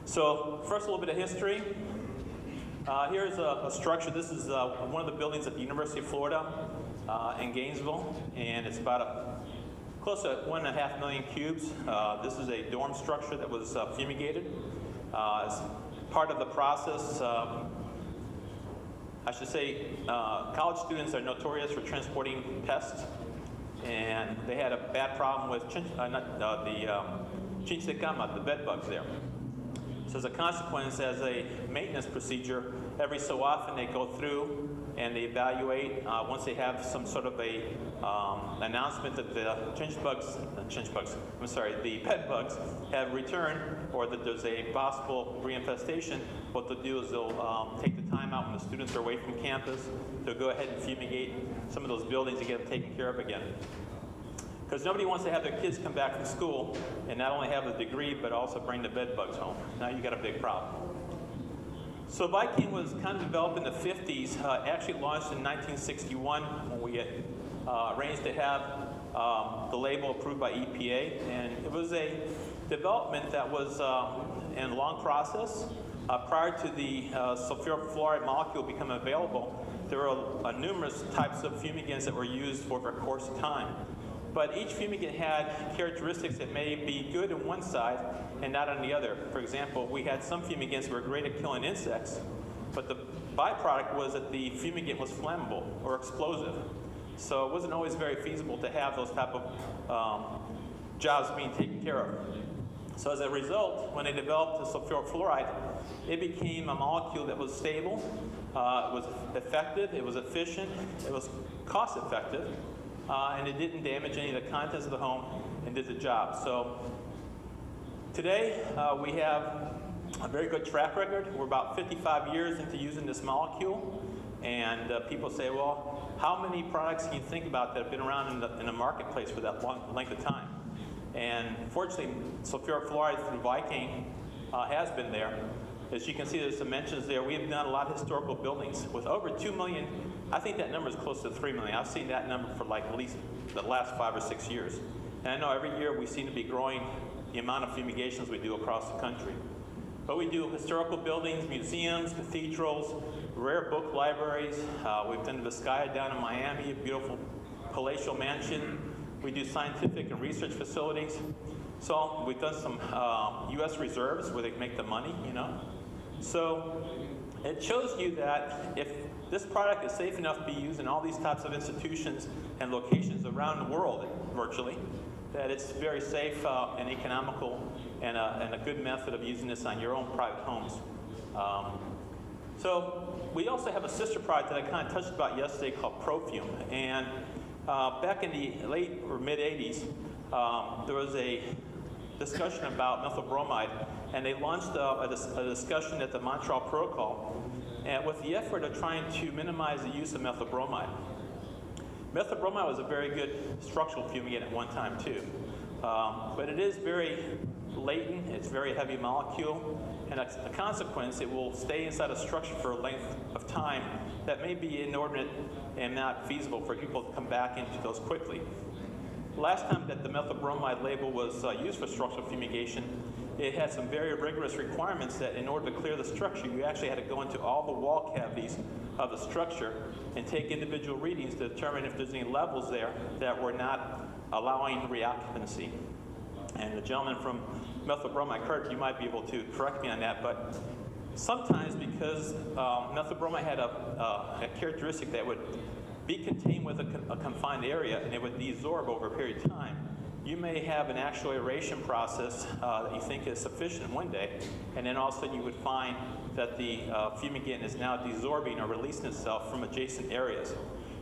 So first, a little bit of history. Here's a structure. This is one of the buildings at the University of Florida in Gainesville, and it's about close to 1.5 million cubes. This is a dorm structure that was fumigated. As part of the process, I should say, college students are notorious for transporting pests, and they had a bad problem with the bed bugs there. So as a consequence, as a maintenance procedure, every so often they go through and they evaluate. Once they have some sort of a announcement that the the bed bugs have returned, or that there's a possible reinfestation, what they'll do is they'll take the time out when the students are away from campus to go ahead and fumigate some of those buildings to get them taken care of again. Because nobody wants to have their kids come back from school and not only have a degree, but also bring the bed bugs home. Now you got a big problem. So Viking was kind of developed in the 50s, actually launched in 1961 when we had arranged to have the label approved by EPA. And it was a development that was in a long process. Prior to the sulfuric fluoride molecule becoming available, there were numerous types of fumigants that were used over a course of time. But each fumigant had characteristics that may be good on one side and not on the other. For example, we had some fumigants that were great at killing insects, but the byproduct was that the fumigant was flammable or explosive. So it wasn't always very feasible to have those type of jobs being taken care of. So as a result, when they developed the sulfuric fluoride, it became a molecule that was stable, it was effective, it was efficient, it was cost effective, and it didn't damage any of the contents of the home and did the job. So today we have a very good track record. We're about 55 years into using this molecule, and people say, well, how many products can you think about that have been around in the marketplace for that long length of time? And fortunately, sulfuric fluoride through Viking has been there. As you can see, there's some mentions there. We have done a lot of historical buildings with over 2 million. I think that number is close to 3 million. I've seen that number for like at least the last 5 or 6 years. And I know every year we seem to be growing the amount of fumigations we do across the country. But we do historical buildings, museums, cathedrals, rare book libraries. We've done the Vizcaya down in Miami, a beautiful palatial mansion. We do scientific and research facilities. So we've done some U.S. reserves where they make the money, you know. So it shows you that if this product is safe enough to be used in all these types of institutions and locations around the world, virtually, that it's very safe and economical and a good method of using this on your own private homes. So we also have a sister product that I kind of touched about yesterday called Profume. And back in the late or mid 80s, there was a discussion about methyl bromide, and they launched a discussion at the Montreal Protocol, and with the effort of trying to minimize the use of methyl bromide. Methyl bromide was a very good structural fumigant at one time too, but it is very latent, it's a very heavy molecule, and as a consequence it will stay inside a structure for a length of time that may be inordinate and not feasible for people to come back into those quickly. Last time that the methyl bromide label was used for structural fumigation, it had some very rigorous requirements that in order to clear the structure, you actually had to go into all the wall cavities of the structure and take individual readings to determine if there's any levels there that were not allowing reoccupancy. And the gentleman from methyl bromide, Kurt, you might be able to correct me on that, but sometimes because methyl bromide had a characteristic that would be contained with a confined area and it would desorb over a period of time, you may have an actual aeration process that you think is sufficient one day, and then all of a sudden you would find that the fumigant is now desorbing or releasing itself from adjacent areas.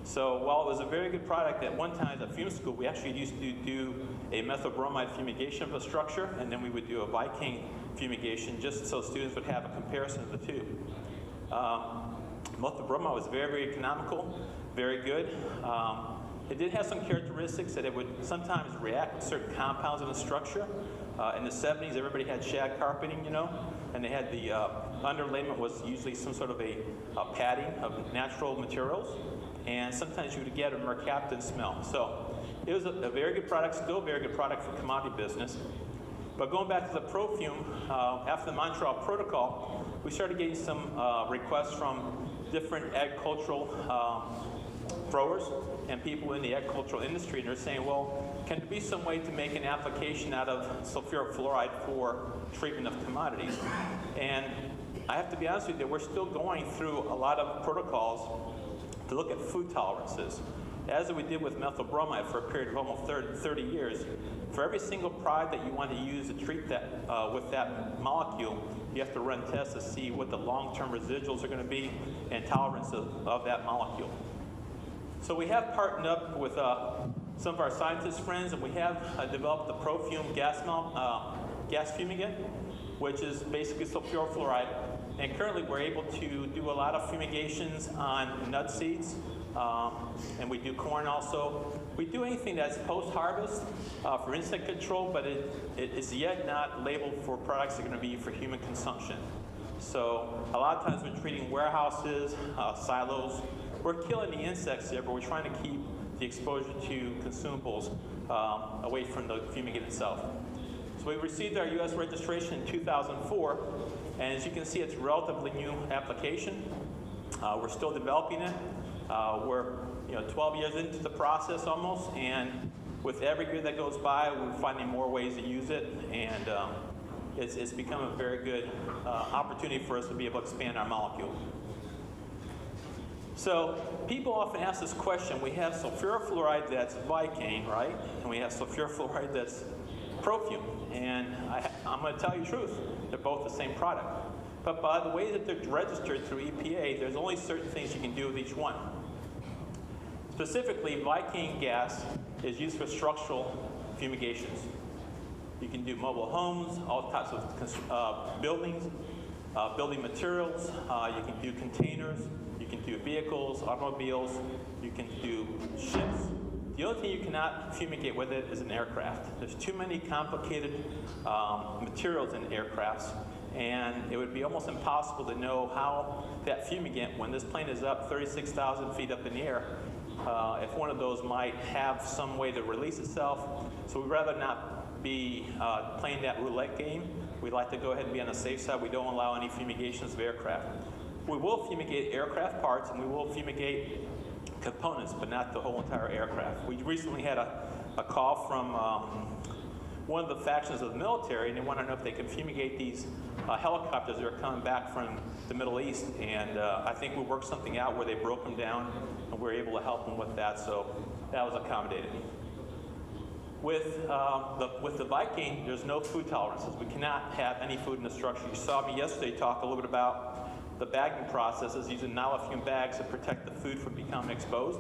So while it was a very good product, at one time at the fume school, we actually used to do a methyl bromide fumigation of a structure, and then we would do a Viking fumigation just so students would have a comparison of the two. Methyl bromide was very, very economical, very good. It did have some characteristics that it would sometimes react with certain compounds in the structure. In the 70s, everybody had shag carpeting, you know, and they had the underlayment was usually some sort of a padding of natural materials, and sometimes you would get a mercaptan smell. So it was a very good product, still a very good product for commodity business. But going back to the Profume, after the Montreal Protocol, we started getting some requests from different agricultural growers and people in the agricultural industry, and they're saying, well, can there be some way to make an application out of sulfuric fluoride for treatment of commodities? And I have to be honest with you, we're still going through a lot of protocols to look at food tolerances. As we did with methyl bromide for a period of almost 30 years, for every single product that you want to use to treat that with that molecule, you have to run tests to see what the long-term residuals are going to be and tolerance of that molecule. So we have partnered up with some of our scientist friends, and we have developed the Profume gas fumigant, which is basically sulfuric fluoride. And currently we're able to do a lot of fumigations on nut seeds, and we do corn also. We do anything that's post-harvest for insect control, but it is yet not labeled for products that are going to be for human consumption. So a lot of times we're treating warehouses, silos. We're killing the insects there, but we're trying to keep the exposure to consumables away from the fumigant itself. So we received our U.S. registration in 2004, and as you can see, it's a relatively new application. We're still developing it. We're 12 years into the process almost, and with every year that goes by, we're finding more ways to use it, and it's become a very good opportunity for us to be able to expand our molecule. So people often ask this question. We have sulfuric fluoride that's Vicane, right? And we have sulfuric fluoride that's Profume. And I'm going to tell you the truth. They're both the same product. But by the way that they're registered through EPA, there's only certain things you can do with each one. Specifically, Vicane gas is used for structural fumigations. You can do mobile homes, all types of buildings, building materials. You can do containers. You can do vehicles, automobiles. You can do ships. The only thing you cannot fumigate with it is an aircraft. There's too many complicated materials in aircrafts, and it would be almost impossible to know how that fumigant, when this plane is up 36,000 feet up in the air, if one of those might have some way to release itself. So we'd rather not be playing that roulette game. We'd like to go ahead and be on the safe side. We don't allow any fumigations of aircraft. We will fumigate aircraft parts, and we will fumigate components, but not the whole entire aircraft. We recently had a call from one of the factions of the military, and they want to know if they can fumigate these helicopters that are coming back from the Middle East. And I think we worked something out where they broke them down, and we were able to help them with that, so that was accommodated. With the Vicane, there's no food tolerances. We cannot have any food in the structure. You saw me yesterday talk a little bit about the bagging processes, using nalofume bags to protect the food from becoming exposed.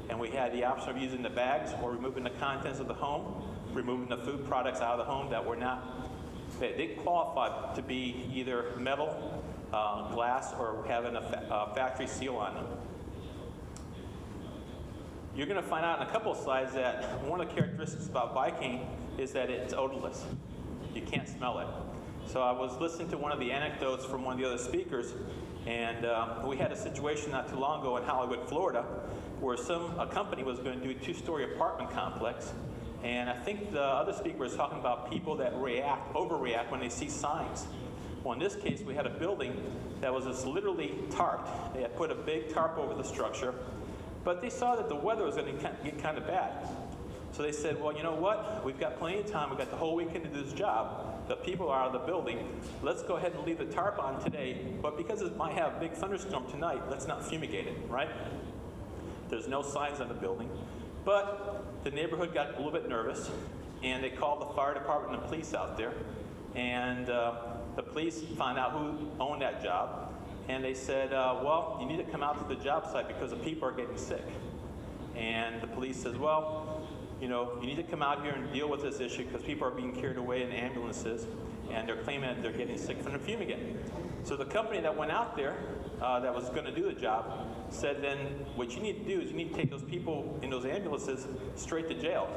And we had the option of using the bags or removing the contents of the home, removing the food products out of the home that were not, they didn't qualify to be either metal, glass, or having a factory seal on them. You're going to find out in a couple of slides that one of the characteristics about Vicane is that it's odorless. You can't smell it. So I was listening to one of the anecdotes from one of the other speakers, and we had a situation not too long ago in Hollywood, Florida, where a company was going to do a 2-story apartment complex, and I think the other speaker was talking about people that overreact when they see signs. Well, in this case, we had a building that was just literally tarped. They had put a big tarp over the structure, but they saw that the weather was going to get kind of bad. So they said, well, you know what? We've got plenty of time. We've got the whole weekend to do this job. The people are out of the building. Let's go ahead and leave the tarp on today. But because it might have a big thunderstorm tonight, let's not fumigate it, right? There's no signs on the building. But the neighborhood got a little bit nervous, and they called the fire department and the police out there. And the police found out who owned that job. And they said, well, you need to come out to the job site because the people are getting sick. And the police says, well, you need to come out here and deal with this issue because people are being carried away in ambulances, and they're claiming that they're getting sick from the fumigant. So the company that went out there that was going to do the job said, then what you need to do is you need to take those people in those ambulances straight to jail.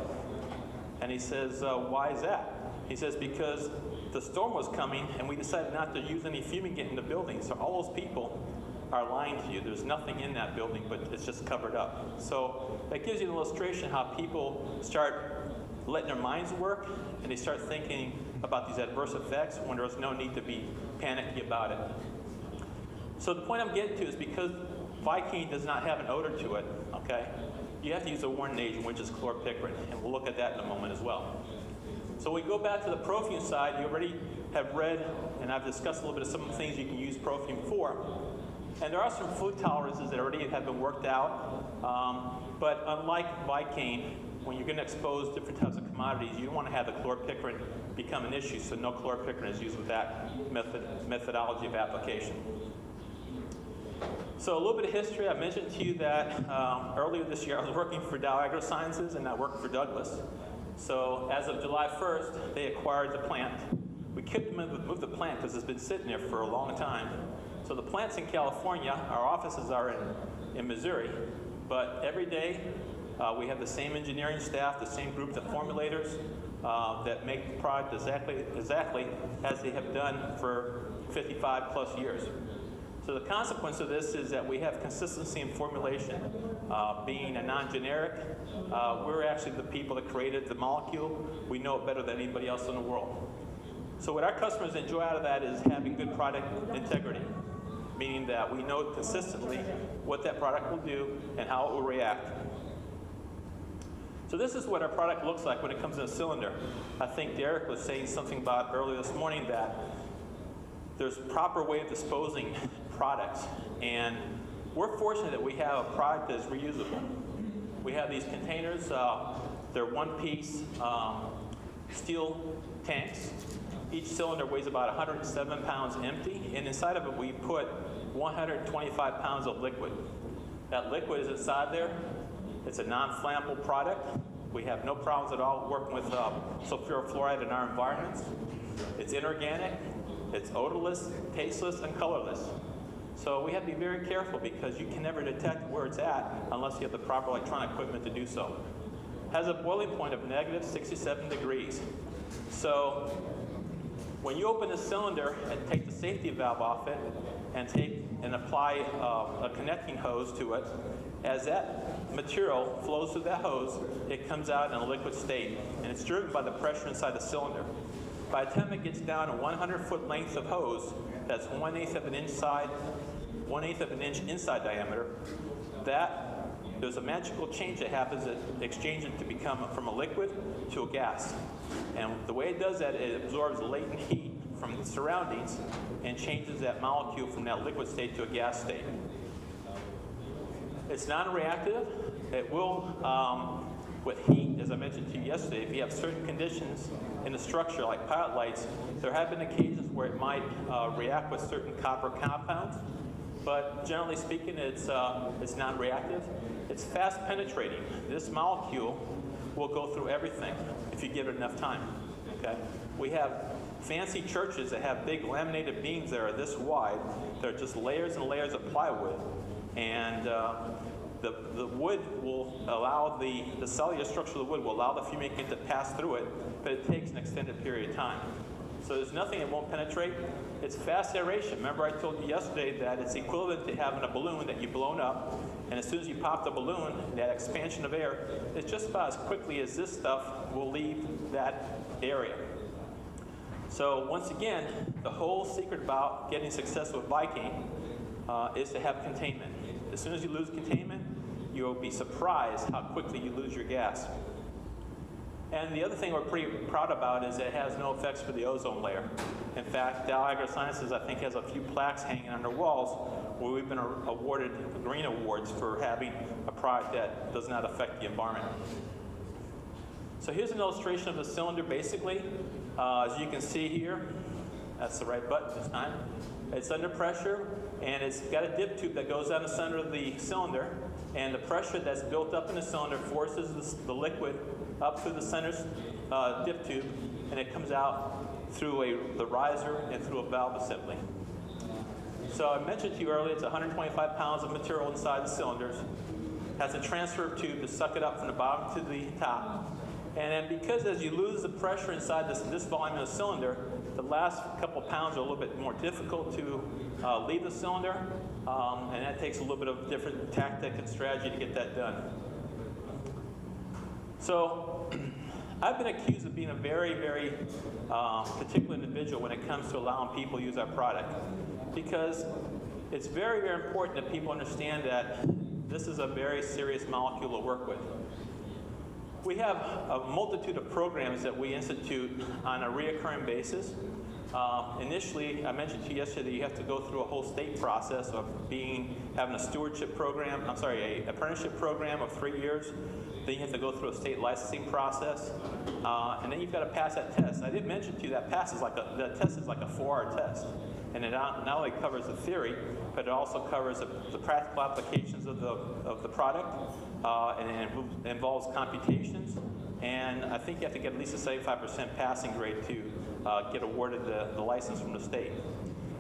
And he says, why is that? He says, because the storm was coming and we decided not to use any fumigant in the building. So all those people are lying to you. There's nothing in that building, but it's just covered up. So that gives you an illustration how people start letting their minds work, and they start thinking about these adverse effects when there's no need to be panicky about it. So the point I'm getting to is because Vicane does not have an odor to it, okay, you have to use a warning agent, which is chlorpicrin, and we'll look at that in a moment as well. So we go back to the perfume side. You already have read, and I've discussed a little bit of some of the things you can use perfume for. And there are some food tolerances that already have been worked out, but unlike Vicane, when you're going to expose different types of commodities, you don't want to have the chlorpicrin become an issue, so no chlorpicrin is used with that methodology of application. So a little bit of history. I mentioned to you that earlier this year I was working for Dow AgroSciences and I worked for Douglas. So as of July 1st, they acquired the plant. We couldn't move the plant because it's been sitting there for a long time. So the plant's in California. Our offices are in Missouri. But every day we have the same engineering staff, the same group of formulators that make the product exactly as they have done for 55 plus years. So the consequence of this is that we have consistency in formulation. Being a non-generic, we're actually the people that created the molecule. We know it better than anybody else in the world. So what our customers enjoy out of that is having good product integrity, meaning that we know consistently what that product will do and how it will react. So this is what our product looks like when it comes in a cylinder. I think Derek was saying something about earlier this morning that there's a proper way of disposing products, and we're fortunate that we have a product that's reusable. We have these containers, they're one-piece steel tanks. Each cylinder weighs about 107 pounds empty, and inside of it we put 125 pounds of liquid. That liquid is inside there. It's a non-flammable product. We have no problems at all working with sulfurofluoride in our environments. It's inorganic, it's odorless, tasteless, and colorless. So we have to be very careful because you can never detect where it's at unless you have the proper electronic equipment to do so. It has a boiling point of negative 67 degrees. So when you open the cylinder and take the safety valve off it and apply a connecting hose to it, as that material flows through that hose, it comes out in a liquid state, and it's driven by the pressure inside the cylinder. By the time it gets down a 100-foot length of hose, that's 1/8 of an inch inside diameter, there's a magical change that happens that exchanges it to become from a liquid to a gas. And the way it does that, it absorbs latent heat from the surroundings and changes that molecule from that liquid state to a gas state. It's non-reactive. It will, with heat, as I mentioned to you yesterday, if you have certain conditions in the structure, like pilot lights, there have been occasions where it might react with certain copper compounds, but generally speaking, it's non-reactive. It's fast penetrating. This molecule will go through everything if you give it enough time, okay? We have fancy churches that have big laminated beams that are this wide. They're just layers and layers of plywood, and the wood will allow the cellular structure of the wood will allow the fumigant to pass through it, but it takes an extended period of time. So there's nothing that won't penetrate. It's fast aeration. Remember I told you yesterday that it's equivalent to having a balloon that you've blown up, and as soon as you pop the balloon, that expansion of air is just about as quickly as this stuff will leave that area. So once again, the whole secret about getting success with Vicane is to have containment. As soon as you lose containment, you'll be surprised how quickly you lose your gas. And the other thing we're pretty proud about is that it has no effects for the ozone layer. In fact, Dow AgroSciences, I think, has a few plaques hanging on their walls where we've been awarded green awards for having a product that does not affect the environment. So here's an illustration of the cylinder, basically. As you can see here, that's the right button this time. It's under pressure, and it's got a dip tube that goes down the center of the cylinder, and the pressure that's built up in the cylinder forces the liquid up through the center dip tube, and it comes out through the riser and through a valve assembly. So I mentioned to you earlier, it's 125 pounds of material inside the cylinders. Has a transfer tube to suck it up from the bottom to the top. And then because as you lose the pressure inside this volume of the cylinder, the last couple pounds are a little bit more difficult to leave the cylinder, and that takes a little bit of different tactic and strategy to get that done. So I've been accused of being a very, very particular individual when it comes to allowing people to use our product, because it's very, very important that people understand that this is a very serious molecule to work with. We have a multitude of programs that we institute on a reoccurring basis. Initially, I mentioned to you yesterday, you have to go through a whole state process of having a stewardship program, an apprenticeship program of 3 years. Then you have to go through a state licensing process, and then you've got to pass that test. I didn't mention to you that test is like a 4-hour test, and it not only covers the theory, but it also covers the practical applications of the product, and it involves computations. And I think you have to get at least a 75% passing grade to get awarded the license from the state.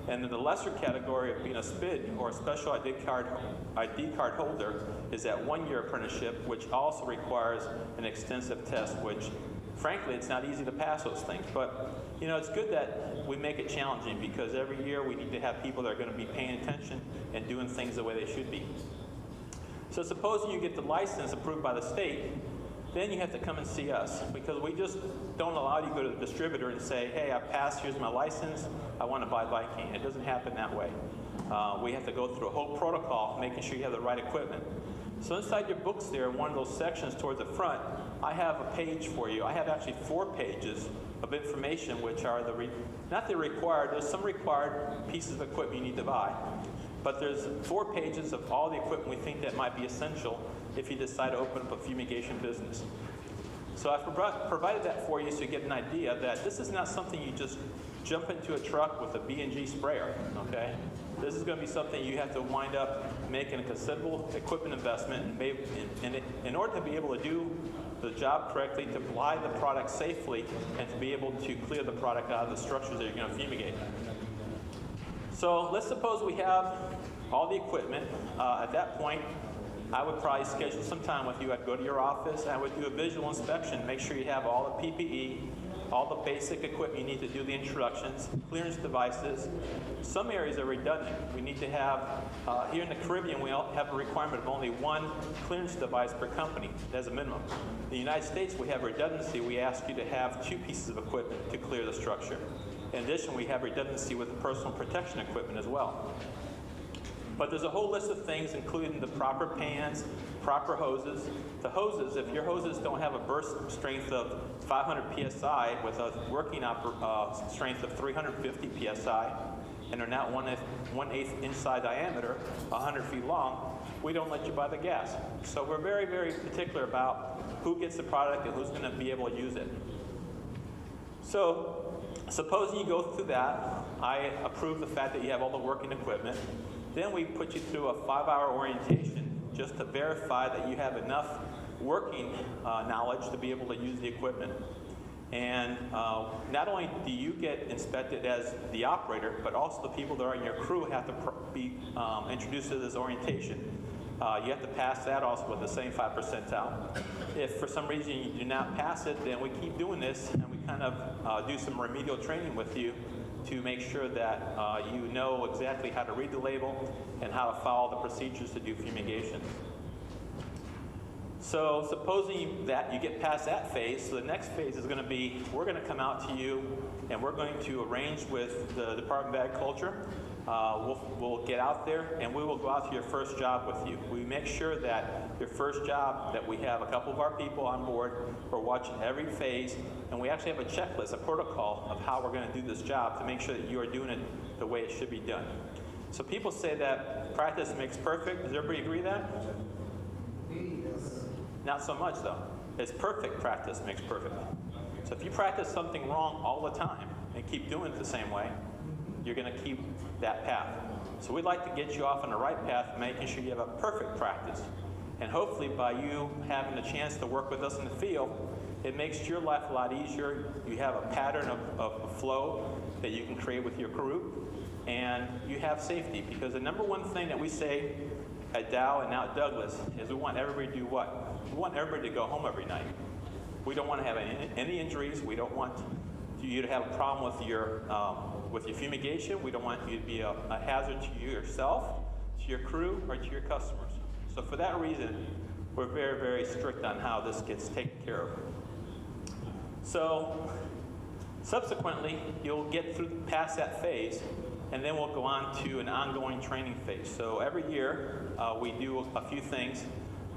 And then the lesser category of being a SPID, or a special ID card holder, is that 1-year apprenticeship, which also requires an extensive test, which frankly, it's not easy to pass those things. But it's good that we make it challenging, because every year we need to have people that are going to be paying attention and doing things the way they should be. So supposing you get the license approved by the state, then you have to come and see us, because we just don't allow you to go to the distributor and say, hey, I passed, here's my license, I want to buy Viking. It doesn't happen that way. We have to go through a whole protocol, making sure you have the right equipment. So inside your books there, one of those sections towards the front, I have a page for you. I have actually 4 pages of information, which are there's some required pieces of equipment you need to buy. But there's 4 pages of all the equipment we think that might be essential if you decide to open up a fumigation business. So I've provided that for you so you get an idea that this is not something you just jump into a truck with a B&G sprayer, okay? This is going to be something you have to wind up making a considerable equipment investment in order to be able to do the job correctly, to apply the product safely, and to be able to clear the product out of the structures that you're going to fumigate. So let's suppose we have all the equipment. At that point, I would probably schedule some time with you. I'd go to your office, I would do a visual inspection, make sure you have all the PPE, all the basic equipment you need to do the introductions, clearance devices. Some areas are redundant. We need to have, here in the Caribbean, we have a requirement of only 1 clearance device per company as a minimum. In the United States, we have redundancy. We ask you to have 2 pieces of equipment to clear the structure. In addition, we have redundancy with the personal protection equipment as well. But there's a whole list of things, including the proper pans, proper hoses. The hoses, if your hoses don't have a burst strength of 500 psi with a working strength of 350 psi, and are not 1/8 inch diameter, 100 feet long, we don't let you buy the gas. So we're very, very particular about who gets the product and who's going to be able to use it. So supposing you go through that, I approve the fact that you have all the working equipment. Then we put you through a 5-hour orientation just to verify that you have enough working knowledge to be able to use the equipment. And not only do you get inspected as the operator, but also the people that are in your crew have to be introduced to this orientation. You have to pass that also with the same 5 percentile. If for some reason you do not pass it, then we keep doing this, and we kind of do some remedial training with you to make sure that you know exactly how to read the label and how to follow the procedures to do fumigation. So supposing that you get past that phase, so the next phase is going to be, we're going to come out to you and we're going to arrange with the Department of Agriculture. We'll get out there and we will go out to your first job with you. We make sure that your first job, that we have a couple of our people on board. We're watching every phase, and we actually have a checklist, a protocol of how we're going to do this job to make sure that you are doing it the way it should be done. So people say that practice makes perfect. Does everybody agree with that? Yes. Not so much though. It's perfect practice makes perfect. So if you practice something wrong all the time and keep doing it the same way, you're going to keep that path. So we'd like to get you off on the right path, making sure you have a perfect practice. And hopefully by you having a chance to work with us in the field, it makes your life a lot easier. You have a pattern of flow that you can create with your crew, and you have safety. Because the number one thing that we say at Dow and now at Douglas is we want everybody to do what? We want everybody to go home every night. We don't want to have any injuries. We don't want you to have a problem with your fumigation. We don't want you to be a hazard to you yourself, to your crew, or to your customers. So for that reason, we're very, very strict on how this gets taken care of. So subsequently, you'll get through past that phase, and then we'll go on to an ongoing training phase. So every year, we do a few things.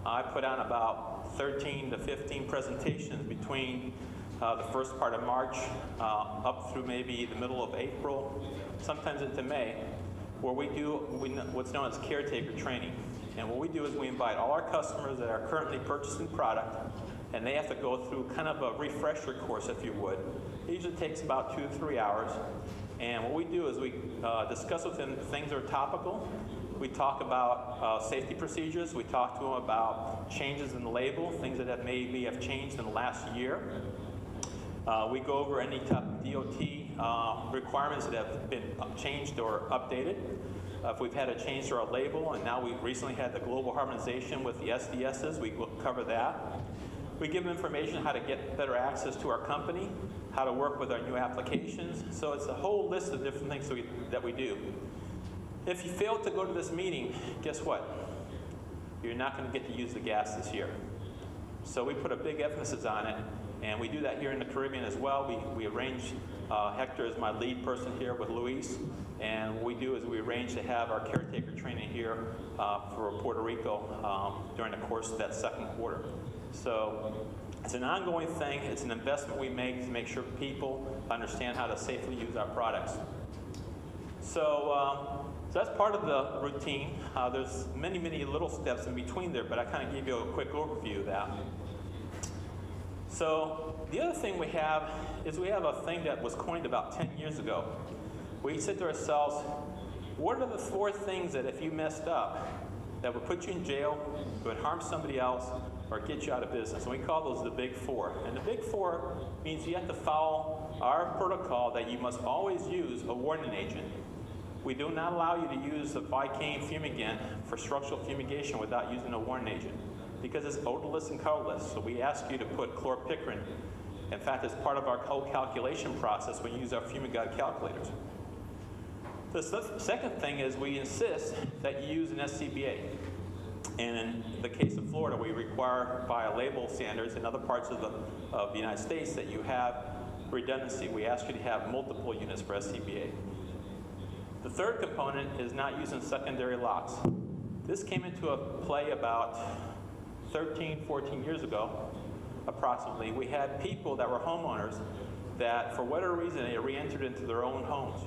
I put on about 13 to 15 presentations between the first part of March up through maybe the middle of April, sometimes into May, where we do what's known as caretaker training. And what we do is we invite all our customers that are currently purchasing product, and they have to go through kind of a refresher course, if you would. It usually takes about 2 to 3 hours. And what we do is we discuss with them things that are topical. We talk about safety procedures. We talk to them about changes in the label, things that maybe have changed in the last year. We go over any type of DOT requirements that have been changed or updated. If we've had a change to our label, and now we've recently had the global harmonization with the SDSs, we will cover that. We give them information how to get better access to our company, how to work with our new applications. So it's a whole list of different things that we do. If you fail to go to this meeting, guess what? You're not going to get to use the gas this year. So we put a big emphasis on it, and we do that here in the Caribbean as well. We arrange, Hector is my lead person here with Luis, and what we do is we arrange to have our caretaker training here for Puerto Rico during the course of that second quarter. So it's an ongoing thing. It's an investment we make to make sure people understand how to safely use our products. So that's part of the routine. There's many, many little steps in between there, but I kind of gave you a quick overview of that. So the other thing we have is we have a thing that was coined about 10 years ago. We said to ourselves, what are the 4 things that if you messed up that would put you in jail, would harm somebody else, or get you out of business? And we call those the Big 4. And the Big 4 means you have to follow our protocol that you must always use a warning agent. We do not allow you to use the Vicane fumigant for structural fumigation without using a warning agent, because it's odorless and colorless. So we ask you to put chlorpicrin. In fact, it's part of our whole calculation process when you use our fumigant calculators. The second thing is we insist that you use an SCBA. And in the case of Florida, we require via label standards in other parts of the United States that you have redundancy. We ask you to have multiple units for SCBA. The third component is not using secondary locks. This came into play about 13, 14 years ago, approximately. We had people that were homeowners that, for whatever reason, they re-entered into their own homes.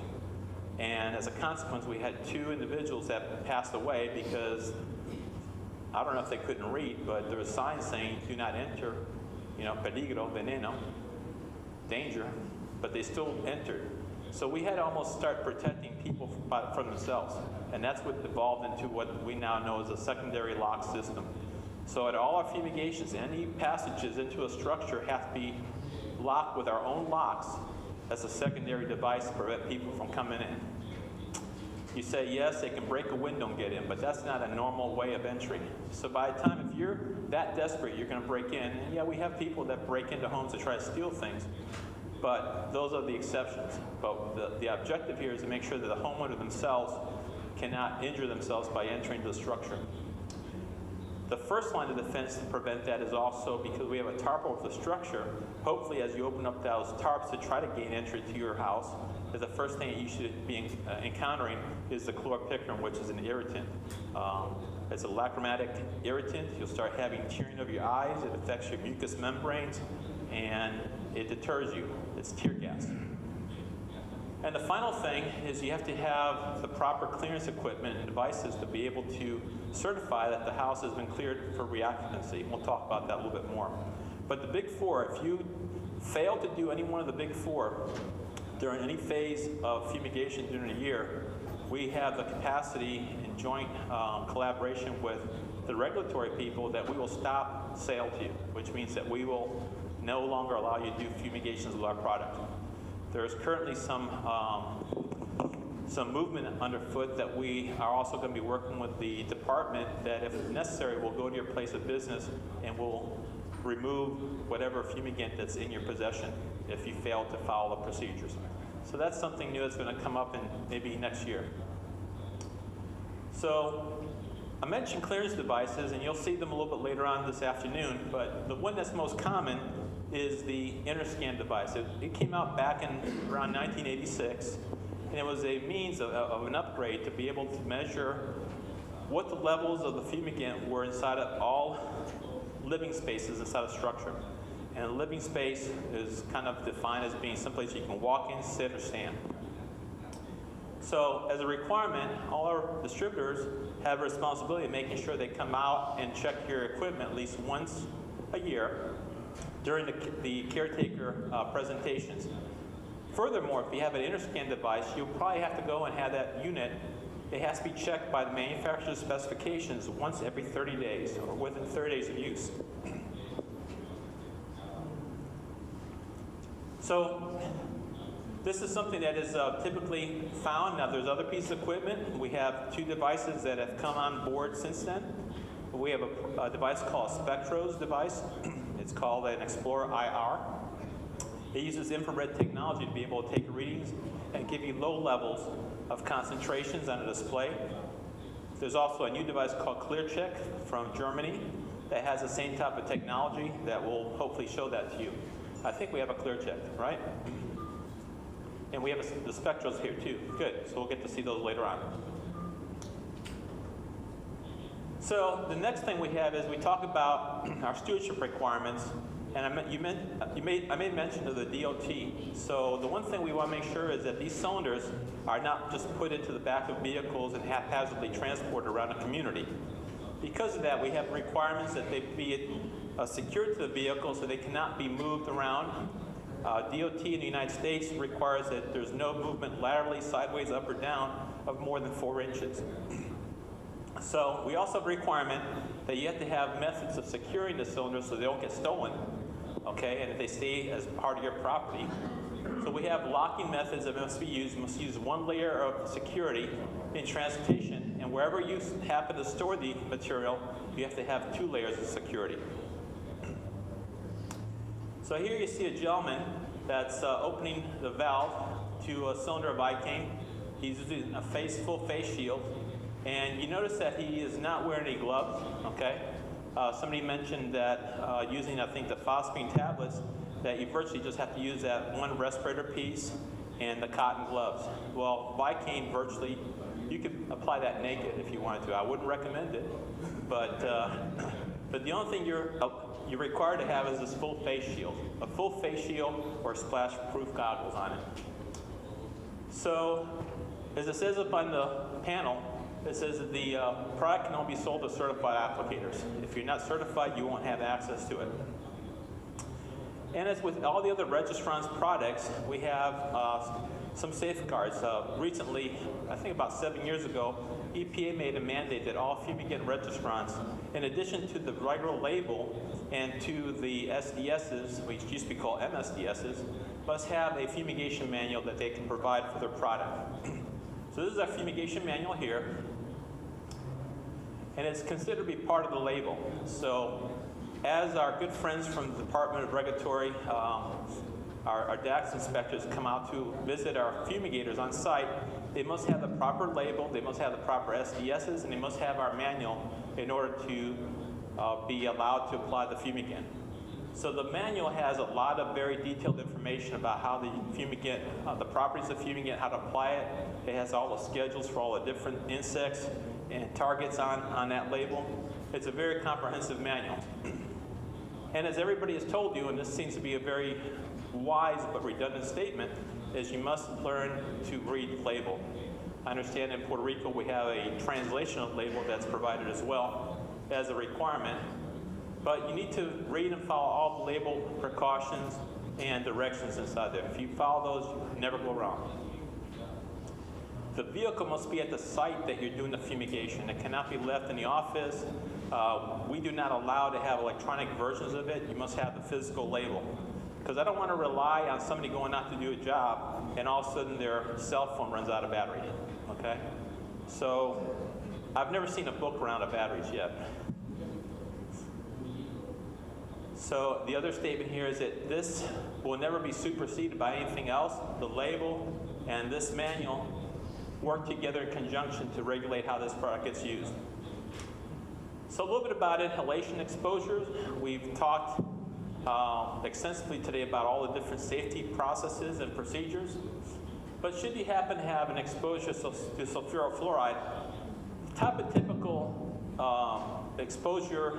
And as a consequence, we had 2 individuals that passed away because, I don't know if they couldn't read, but there was signs saying, do not enter, peligro, veneno, danger, but they still entered. So we had to almost start protecting people from themselves. And that's what evolved into what we now know as a secondary lock system. So at all our fumigations, any passages into a structure have to be locked with our own locks as a secondary device to prevent people from coming in. You say, yes, they can break a window and get in, but that's not a normal way of entry. So by the time, if you're that desperate, you're going to break in. And yeah, we have people that break into homes to try to steal things, but those are the exceptions. But the objective here is to make sure that the homeowner themselves cannot injure themselves by entering the structure. The first line of defense to prevent that is also because we have a tarp over the structure. Hopefully, as you open up those tarps to try to gain entry to your house, the first thing that you should be encountering is the chlorpicrin, which is an irritant. It's a lacrimatic irritant. You'll start having tearing of your eyes. It affects your mucous membranes, and it deters you. It's tear gas. And the final thing is you have to have the proper clearance equipment and devices to be able to certify that the house has been cleared for reoccupancy. We'll talk about that a little bit more. But the Big 4, if you fail to do any one of the Big 4 during any phase of fumigation during a year, we have the capacity in joint collaboration with the regulatory people that we will stop sale to you, which means that we will no longer allow you to do fumigations with our product. There's currently some movement underfoot that we are also going to be working with the department that, if necessary, will go to your place of business and will remove whatever fumigant that's in your possession if you fail to follow the procedures. So that's something new that's going to come up in maybe next year. So I mentioned clearance devices, and you'll see them a little bit later on this afternoon, but the one that's most common is the InterScan device. It came out back in around 1986, and it was a means of an upgrade to be able to measure what the levels of the fumigant were inside of all living spaces inside a structure. And a living space is kind of defined as being someplace you can walk in, sit, or stand. So as a requirement, all our distributors have a responsibility of making sure they come out and check your equipment at least once a year during the caretaker presentations. Furthermore, if you have an InterScan device, you'll probably have to go and have that unit. It has to be checked by the manufacturer's specifications once every 30 days or within 30 days of use. So this is something that is typically found. Now there's other pieces of equipment. We have 2 devices that have come on board since then. We have a device called a Spectros device. It's called an Explorer IR. It uses infrared technology to be able to take readings and give you low levels of concentrations on a display. There's also a new device called ClearCheck from Germany that has the same type of technology that will hopefully show that to you. I think we have a ClearCheck, right? And we have the Spectros here too. Good, so we'll get to see those later on. So the next thing we have is we talk about our stewardship requirements, and I made mention of the DOT. So the one thing we want to make sure is that these cylinders are not just put into the back of vehicles and haphazardly transported around a community. Because of that, we have requirements that they be secured to the vehicle so they cannot be moved around. DOT in the United States requires that there's no movement laterally, sideways, up or down of more than 4 inches. So we also have a requirement that you have to have methods of securing the cylinders so they don't get stolen, okay, and that they stay as part of your property. So we have locking methods that must be used. You must use 1 layer of security in transportation, and wherever you happen to store the material, you have to have 2 layers of security. So here you see a gentleman that's opening the valve to a cylinder of Vicane. He's using a full face shield. And you notice that he is not wearing any gloves, okay? Somebody mentioned that using, I think, the phosphine tablets, that you virtually just have to use that 1 respirator piece and the cotton gloves. Well, Vicane virtually, you could apply that naked if you wanted to. I wouldn't recommend it, but the only thing you're required to have is this full face shield, a full face shield or splash-proof goggles on it. So, as it says up on the panel, it says that the product can only be sold to certified applicators. If you're not certified, you won't have access to it. And as with all the other registrants' products, we have some safeguards. Recently, I think about 7 years ago, EPA made a mandate that all fumigant registrants, in addition to the regular label and to the SDSs, which used to be called MSDSs, must have a fumigation manual that they can provide for their product. So this is our fumigation manual here, and it's considered to be part of the label. So as our good friends from the Department of Regulatory, our DAX inspectors come out to visit our fumigators on site, they must have the proper label, they must have the proper SDSs, and they must have our manual in order to be allowed to apply the fumigant. So the manual has a lot of very detailed information about how the fumigant, the properties of fumigant, how to apply it. It has all the schedules for all the different insects and targets on that label. It's a very comprehensive manual. And as everybody has told you, and this seems to be a very wise but redundant statement, is you must learn to read the label. I understand in Puerto Rico we have a translation of label that's provided as well as a requirement. But you need to read and follow all the label precautions and directions inside there. If you follow those, you never go wrong. The vehicle must be at the site that you're doing the fumigation. It cannot be left in the office. We do not allow to have electronic versions of it. You must have the physical label. Because I don't want to rely on somebody going out to do a job and all of a sudden their cell phone runs out of battery, okay? So I've never seen a book run out of batteries yet. So the other statement here is that this will never be superseded by anything else. The label and this manual work together in conjunction to regulate how this product gets used. So a little bit about inhalation exposures. We've talked extensively today about all the different safety processes and procedures. But should you happen to have an exposure to sulfurofluoride, the type of typical exposure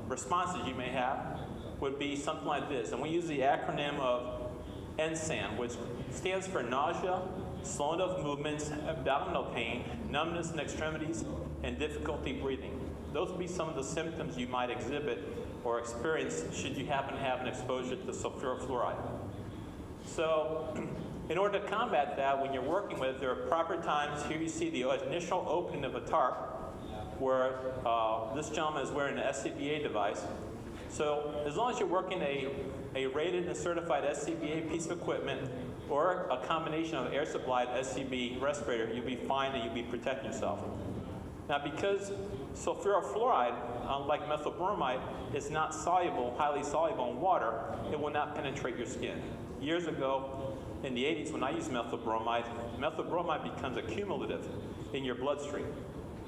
responses you may have would be something like this. And we use the acronym of NSAN, which stands for nausea, slowing of movements, abdominal pain, numbness in extremities, and difficulty breathing. Those would be some of the symptoms you might exhibit or experience should you happen to have an exposure to sulfurofluoride. So, in order to combat that, when you're working with it, there are proper times. Here you see the initial opening of a tarp, where this gentleman is wearing an SCBA device. So, as long as you're working a rated and certified SCBA piece of equipment, or a combination of air supplied SCB respirator, you'll be fine and you'll be protecting yourself. Now, because sulfurofluoride, unlike methylbromide, is not soluble, highly soluble in water, it will not penetrate your skin. Years ago, in the 80s, when I used methylbromide becomes accumulative in your bloodstream.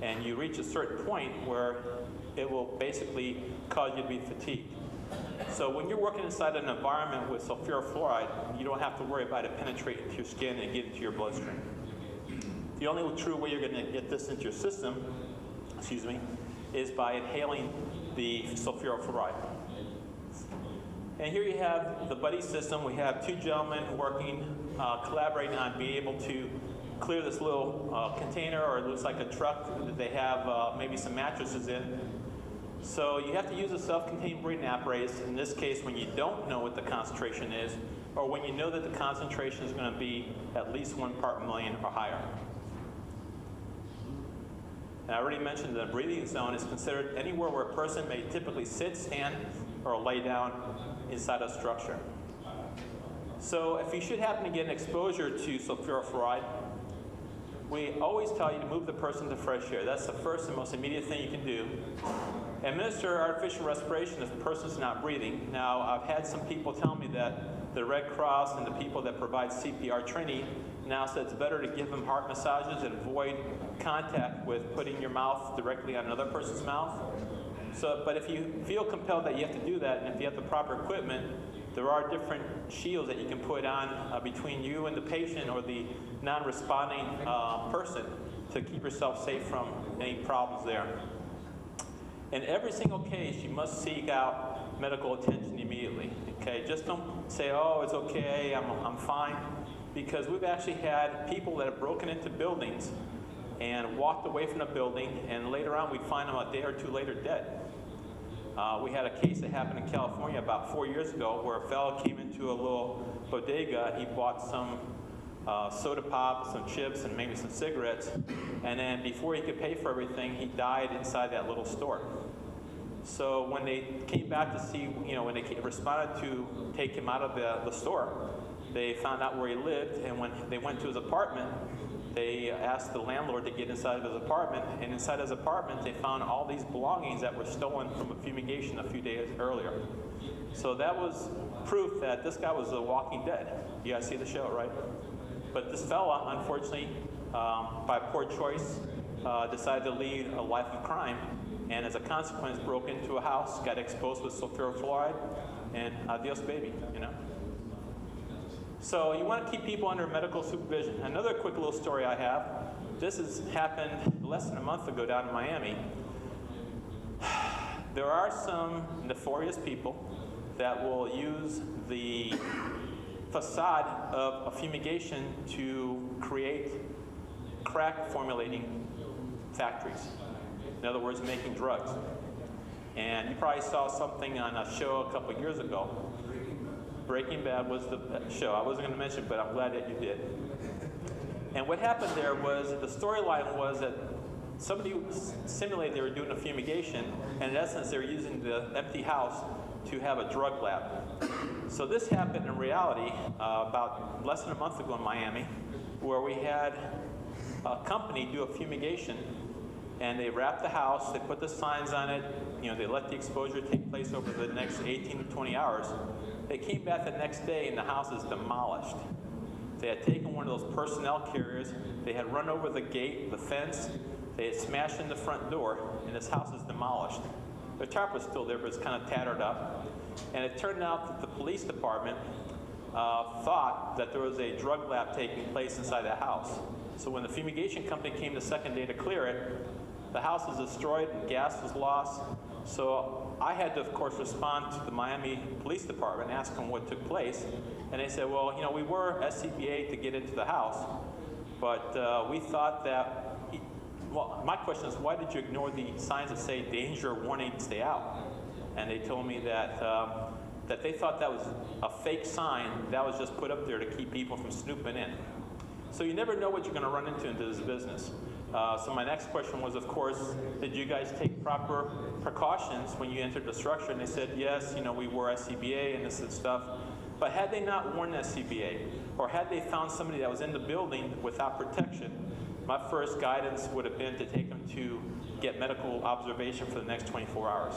And you reach a certain point where it will basically cause you to be fatigued. So when you're working inside an environment with sulfurofluoride, you don't have to worry about it penetrating into your skin and getting into your bloodstream. The only true way you're going to get this into your system, is by inhaling the sulfurofluoride. And here you have the buddy system. We have two gentlemen working, collaborating on being able to clear this little container, or it looks like a truck that they have maybe some mattresses in. So you have to use a self-contained breathing apparatus, in this case when you don't know what the concentration is, or when you know that the concentration is going to be at least 1 part million or higher. And I already mentioned the breathing zone is considered anywhere where a person may typically sit, stand, or lay down inside a structure. So if you should happen to get an exposure to sulfurofluoride, we always tell you to move the person to fresh air. That's the first and most immediate thing you can do. Administer artificial respiration if the person's not breathing. Now, I've had some people tell me that the Red Cross and the people that provide CPR training now said it's better to give them heart massages and avoid contact with putting your mouth directly on another person's mouth. So, but if you feel compelled that you have to do that, and if you have the proper equipment, there are different shields that you can put on between you and the patient or the non-responding person to keep yourself safe from any problems there. In every single case, you must seek out medical attention immediately. Okay, just don't say, "Oh, it's okay, I'm fine," because we've actually had people that have broken into buildings and walked away from the building, and later on we'd find them a day or two later dead. We had a case that happened in California about 4 years ago where a fellow came into a little bodega. He bought some soda pop, some chips, and maybe some cigarettes. And then before he could pay for everything, he died inside that little store. So when they came back to see, when they responded to take him out of the store, they found out where he lived. And when they went to his apartment, they asked the landlord to get inside of his apartment, and inside his apartment they found all these belongings that were stolen from a fumigation a few days earlier. So that was proof that this guy was a walking dead. You guys see the show, right? But this fella, unfortunately, by poor choice, decided to lead a life of crime, and as a consequence broke into a house, got exposed with sulfurofluoride, and adios baby, So you want to keep people under medical supervision. Another quick little story I have. This has happened less than a month ago down in Miami. There are some nefarious people that will use the facade of a fumigation to create crack formulating factories. In other words, making drugs. And you probably saw something on a show a couple of years ago. Breaking Bad was the show. I wasn't going to mention it, but I'm glad that you did. And what happened there was, the storyline was that somebody simulated they were doing a fumigation, and in essence they were using the empty house to have a drug lab. So this happened in reality about less than a month ago in Miami, where we had a company do a fumigation, and they wrapped the house, they put the signs on it, they let the exposure take place over the next 18 to 20 hours. They came back the next day and the house is demolished. They had taken one of those personnel carriers, they had run over the gate, the fence, They had smashed in the front door, and this house is demolished. The tarp was still there, but it's kind of tattered up. And it turned out that the police department thought that there was a drug lab taking place inside the house. So when the fumigation company came the second day to clear it, the house was destroyed and gas was lost. So I had to, of course, respond to the Miami Police Department and ask them what took place. And they said, well, you know, we were SCBA to get into the house, but we thought that, well, my question is, why did you ignore the signs that say danger, warning, stay out? And they told me that that they thought that was a fake sign that was just put up there to keep people from snooping in. So you never know what you're going to run into this business. So my next question was, of course, did you guys take proper precautions when you entered the structure? And they said, yes, you know, we were SCBA and this and stuff. But had they not warned SCBA, or had they found somebody that was in the building without protection, my first guidance would have been to take them to get medical observation for the next 24 hours.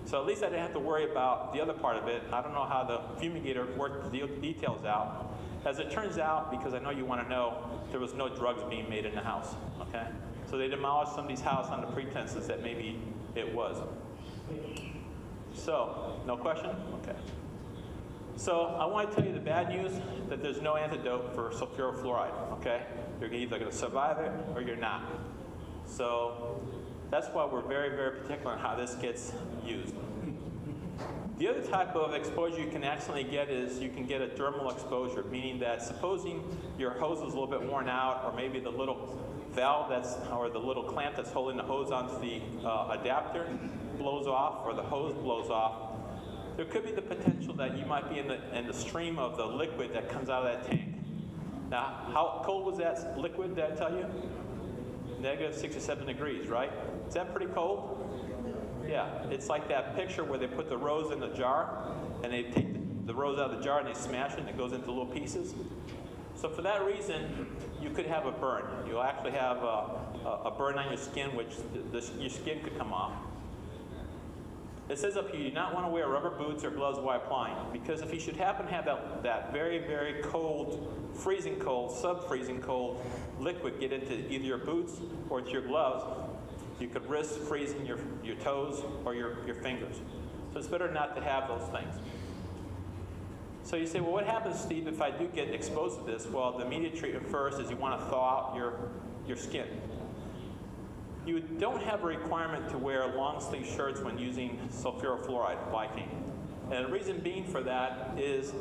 So at least I didn't have to worry about the other part of it. I don't know how the fumigator worked the details out. As it turns out, because I know you want to know, there was no drugs being made in the house, okay? So they demolished somebody's house on the pretenses that maybe it was. So, no question? Okay. So I want to tell you the bad news, that there's no antidote for sulfurofluoride, okay? You're either going to survive it or you're not. So that's why we're very, very particular on how this gets used. The other type of exposure you can accidentally get is you can get a dermal exposure, meaning that supposing your hose is a little bit worn out, or maybe the little valve or the little clamp that's holding the hose onto the adapter blows off, or the hose blows off, there could be the potential that you might be in the stream of the liquid that comes out of that tank. Now, how cold was that liquid, did I tell you? Negative 67 degrees, right? Is that pretty cold? Yeah, it's like that picture where they put the rose in the jar, and they take the rose out of the jar and they smash it and it goes into little pieces. So for that reason, you could have a burn. You'll actually have a burn on your skin, which your skin could come off. It says up here, you do not want to wear rubber boots or gloves while applying, because if you should happen to have that very, very cold, freezing cold, sub-freezing cold liquid get into either your boots or to your gloves, you could risk freezing your toes or your fingers. So it's better not to have those things. So you say, well, what happens, Steve, if I do get exposed to this? Well, the immediate treatment first is you want to thaw out your skin. You don't have a requirement to wear long sleeve shirts when using sulfurofluoride, Vicane. And the reason being for that is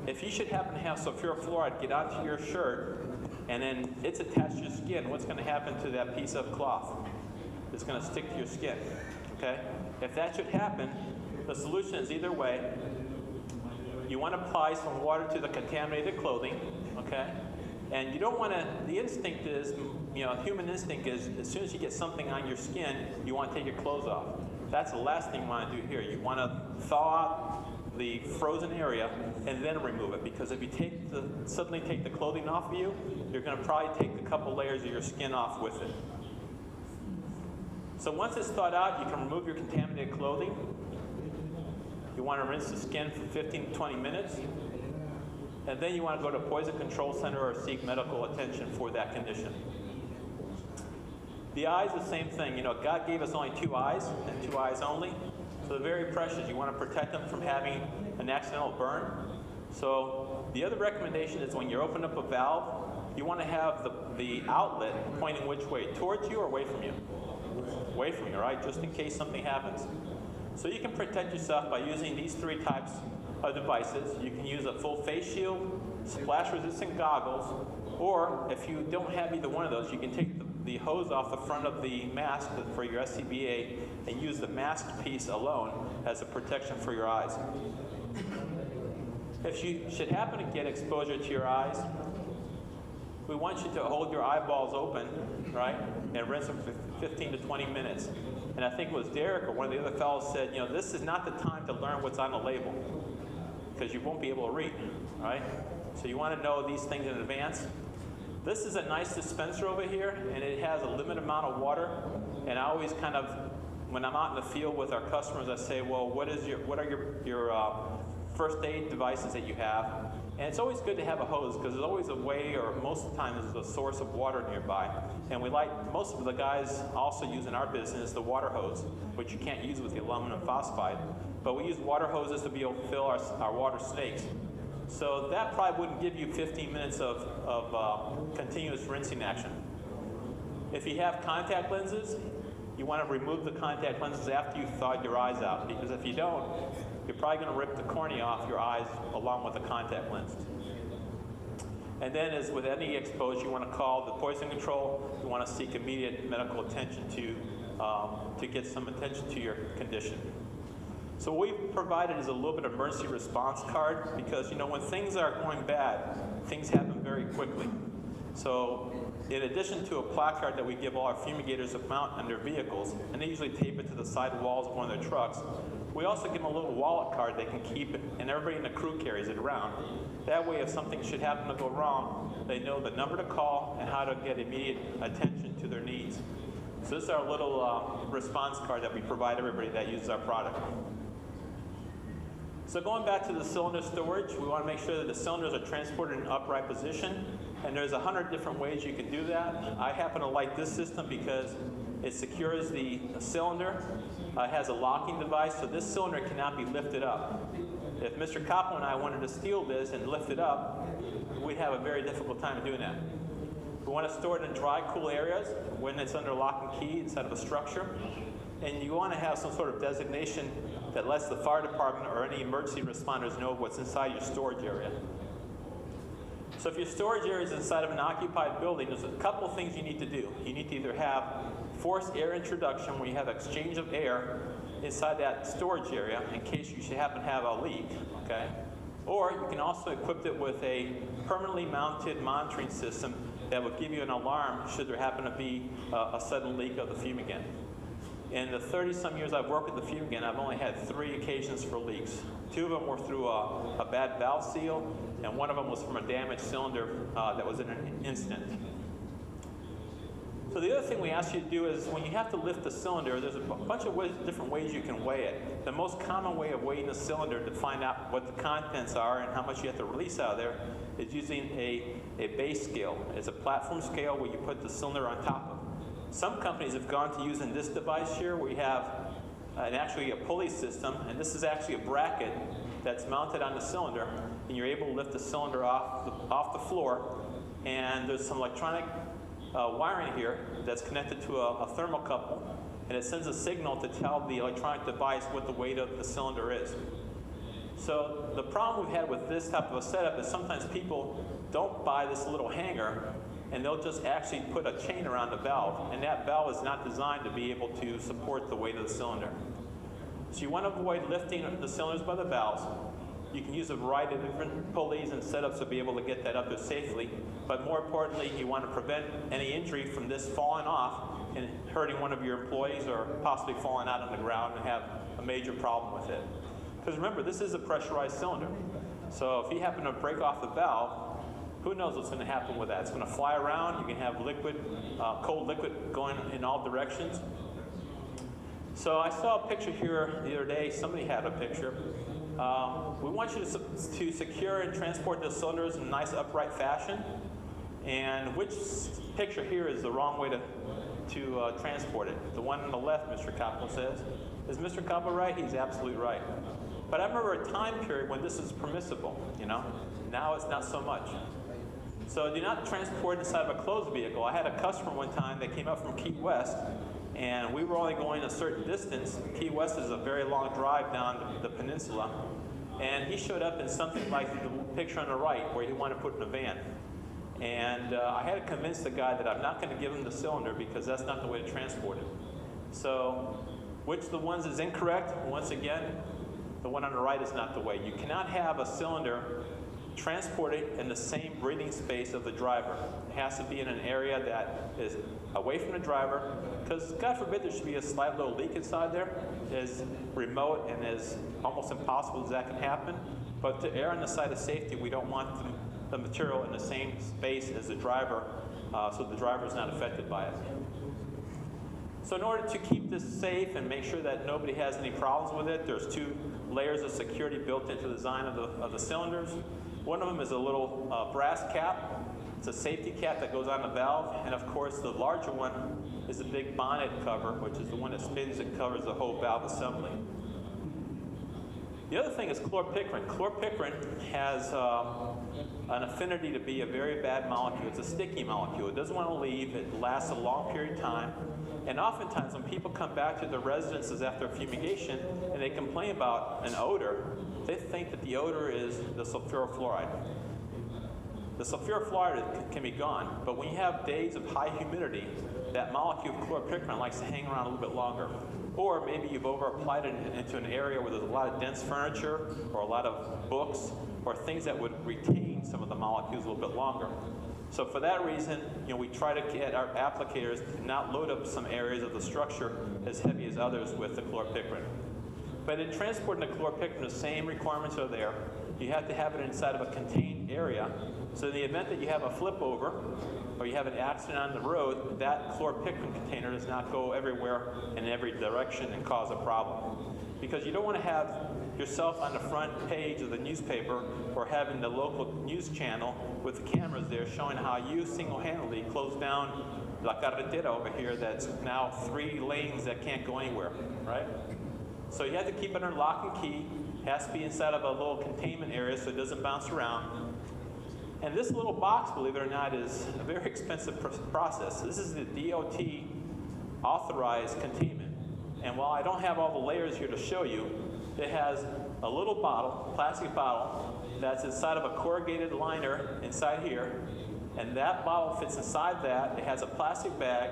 if you should happen to have sulfurofluoride get onto your shirt and then it's attached to your skin, what's going to happen to that piece of cloth? It's going to stick to your skin, okay? If that should happen, the solution is either way. You want to apply some water to the contaminated clothing, okay? And you don't want to, the instinct is, you know, human instinct is as soon as you get something on your skin, you want to take your clothes off. That's the last thing you want to do here. You want to thaw out the frozen area and then remove it, because if you suddenly take the clothing off of you, you're going to probably take a couple layers of your skin off with it. So once it's thawed out, you can remove your contaminated clothing. You want to rinse the skin for 15 to 20 minutes. And then you want to go to a poison control center or seek medical attention for that condition. The eyes, the same thing. You know, God gave us only 2 eyes and 2 eyes only. So they're very precious. You want to protect them from having an accidental burn. So the other recommendation is when you open up a valve, you want to have the outlet pointing which way? Towards you or away from you? Away from you, right? Just in case something happens. So you can protect yourself by using these 3 types of devices. You can use a full face shield, splash-resistant goggles, or if you don't have either one of those, you can take the hose off the front of the mask for your SCBA and use the mask piece alone as a protection for your eyes. If you should happen to get exposure to your eyes, we want you to hold your eyeballs open, right, and rinse them for 15 to 20 minutes. And I think it was Derek or one of the other fellows said, you know, this is not the time to learn what's on the label, because you won't be able to read, right? So you want to know these things in advance. This is a nice dispenser over here, and it has a limited amount of water. And I always kind of, when I'm out in the field with our customers, I say, well, what are your first aid devices that you have? And it's always good to have a hose because there's always a way, or most of the time there's a source of water nearby. And we like, most of the guys also use in our business the water hose, which you can't use with the aluminum phosphide. But we use water hoses to be able to fill our water snakes. So that probably wouldn't give you 15 minutes of continuous rinsing action. If you have contact lenses, you want to remove the contact lenses after you've thawed your eyes out, because if you don't, you're probably going to rip the cornea off your eyes along with the contact lens. And then, as with any exposure, you want to call the poison control. You want to seek immediate medical attention to get some attention to your condition. So what we've provided is a little bit of emergency response card, because when things are going bad, things happen very quickly. So in addition to a placard that we give all our fumigators to mount on their vehicles, and they usually tape it to the side walls of one of their trucks, we also give them a little wallet card they can keep, and everybody in the crew carries it around. That way, if something should happen to go wrong, they know the number to call and how to get immediate attention to their needs. So this is our little response card that we provide everybody that uses our product. So going back to the cylinder storage, we want to make sure that the cylinders are transported in an upright position. And there's 100 different ways you can do that. I happen to like this system because it secures the cylinder. It has a locking device, so this cylinder cannot be lifted up. If Mr. Koppel and I wanted to steal this and lift it up, we'd have a very difficult time doing that. We want to store it in dry, cool areas when it's under lock and key inside of a structure. And you want to have some sort of designation that lets the fire department or any emergency responders know what's inside your storage area. So if your storage area is inside of an occupied building, there's a couple things you need to do. You need to either have forced air introduction, where you have exchange of air inside that storage area in case you should happen to have a leak, okay? Or you can also equip it with a permanently mounted monitoring system that would give you an alarm should there happen to be a sudden leak of the fumigant. In the 30-some years I've worked with the fumigant, I've only had 3 occasions for leaks. 2 of them were through a bad valve seal, and 1 of them was from a damaged cylinder that was in an incident. So the other thing we ask you to do is when you have to lift the cylinder, there's a bunch of different ways you can weigh it. The most common way of weighing the cylinder to find out what the contents are and how much you have to release out of there is using a base scale. It's a platform scale where you put the cylinder on top of. Some companies have gone to using this device here where you have actually a pulley system, and this is actually a bracket that's mounted on the cylinder, and you're able to lift the cylinder off the floor, and there's some electronic wiring here that's connected to a thermocouple, and it sends a signal to tell the electronic device what the weight of the cylinder is. So the problem we've had with this type of a setup is sometimes people don't buy this little hanger, and they'll just actually put a chain around the valve, and that valve is not designed to be able to support the weight of the cylinder. So you want to avoid lifting the cylinders by the valves. You can use a variety of different pulleys and setups to be able to get that up there safely, but more importantly, you want to prevent any injury from this falling off and hurting one of your employees or possibly falling out on the ground and have a major problem with it. Because remember, this is a pressurized cylinder. So if you happen to break off the valve, who knows what's going to happen with that? It's going to fly around. You can have liquid, cold liquid going in all directions. So I saw a picture here the other day. Somebody had a picture. We want you to secure and transport the cylinders in a nice upright fashion. And which picture here is the wrong way to transport it? The one on the left, Mr. Koppel says. Is Mr. Koppel right? He's absolutely right. But I remember a time period when this is permissible, Now it's not so much. So do not transport inside of a closed vehicle. I had a customer one time that came up from Key West, and we were only going a certain distance. Key West is a very long drive down the peninsula, and he showed up in something like the picture on the right where he wanted to put in a van. And I had to convince the guy that I'm not going to give him the cylinder because that's not the way to transport it. So which of the ones is incorrect? Once again, the one on the right is not the way. You cannot have a cylinder transported in the same breathing space of the driver. It has to be in an area that is away from the driver, because God forbid there should be a slight little leak inside there. As remote and as almost impossible as that can happen. But to err on the side of safety, we don't want the material in the same space as the driver, so the driver is not affected by it. So in order to keep this safe and make sure that nobody has any problems with it, there's 2 layers of security built into the design of the cylinders. One of them is a little brass cap. It's a safety cap that goes on the valve, and of course the larger one is the big bonnet cover, which is the one that spins and covers the whole valve assembly. The other thing is chlorpicrin. Chlorpicrin has an affinity to be a very bad molecule. It's a sticky molecule. It doesn't want to leave. It lasts a long period of time. And oftentimes when people come back to their residences after fumigation and they complain about an odor, they think that the odor is the sulfurofluoride. The sulfurofluoride can be gone, but when you have days of high humidity, that molecule of chlorpicrin likes to hang around a little bit longer. Or maybe you've over-applied it into an area where there's a lot of dense furniture or a lot of books or things that would retain some of the molecules a little bit longer. So for that reason, we try to get our applicators to not load up some areas of the structure as heavy as others with the chlorpicrin. But in transporting the chlorpicrin, the same requirements are there. You have to have it inside of a contained area. So in the event that you have a flip over or you have an accident on the road, that chlorpicrin container does not go everywhere in every direction and cause a problem. Because you don't want to have yourself on the front page of the newspaper or having the local news channel with the cameras there showing how you single-handedly closed down La Carretera over here that's now 3 lanes that can't go anywhere, right? So you have to keep it under lock and key. It has to be inside of a little containment area so it doesn't bounce around. And this little box, believe it or not, is a very expensive process. This is the DOT authorized containment. And while I don't have all the layers here to show you, it has a little bottle, plastic bottle, that's inside of a corrugated liner inside here. And that bottle fits inside that. It has a plastic bag.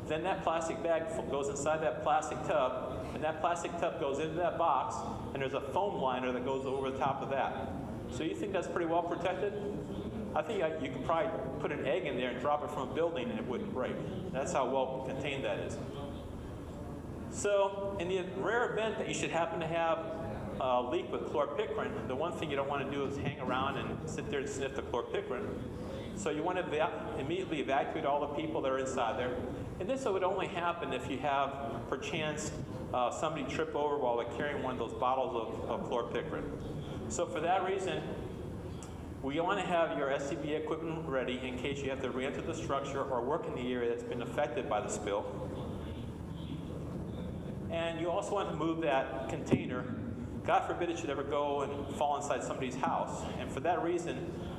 Then that plastic bag goes inside that plastic tub. And that plastic tub goes into that box. And there's a foam liner that goes over the top of that. So you think that's pretty well protected? I think you could probably put an egg in there and drop it from a building and it wouldn't break. That's how well contained that is. So in the rare event that you should happen to have a leak with chlorpicrin, the one thing you don't want to do is hang around and sit there and sniff the chlorpicrin. So you want to immediately evacuate all the people that are inside there. And this would only happen if you have, perchance, somebody trip over while they're carrying one of those bottles of chlorpicrin. So for that reason, we want to have your SCBA equipment ready in case you have to re-enter the structure or work in the area that's been affected by the spill. And you also want to move that container. God forbid it should ever go and fall inside somebody's house. And for that reason,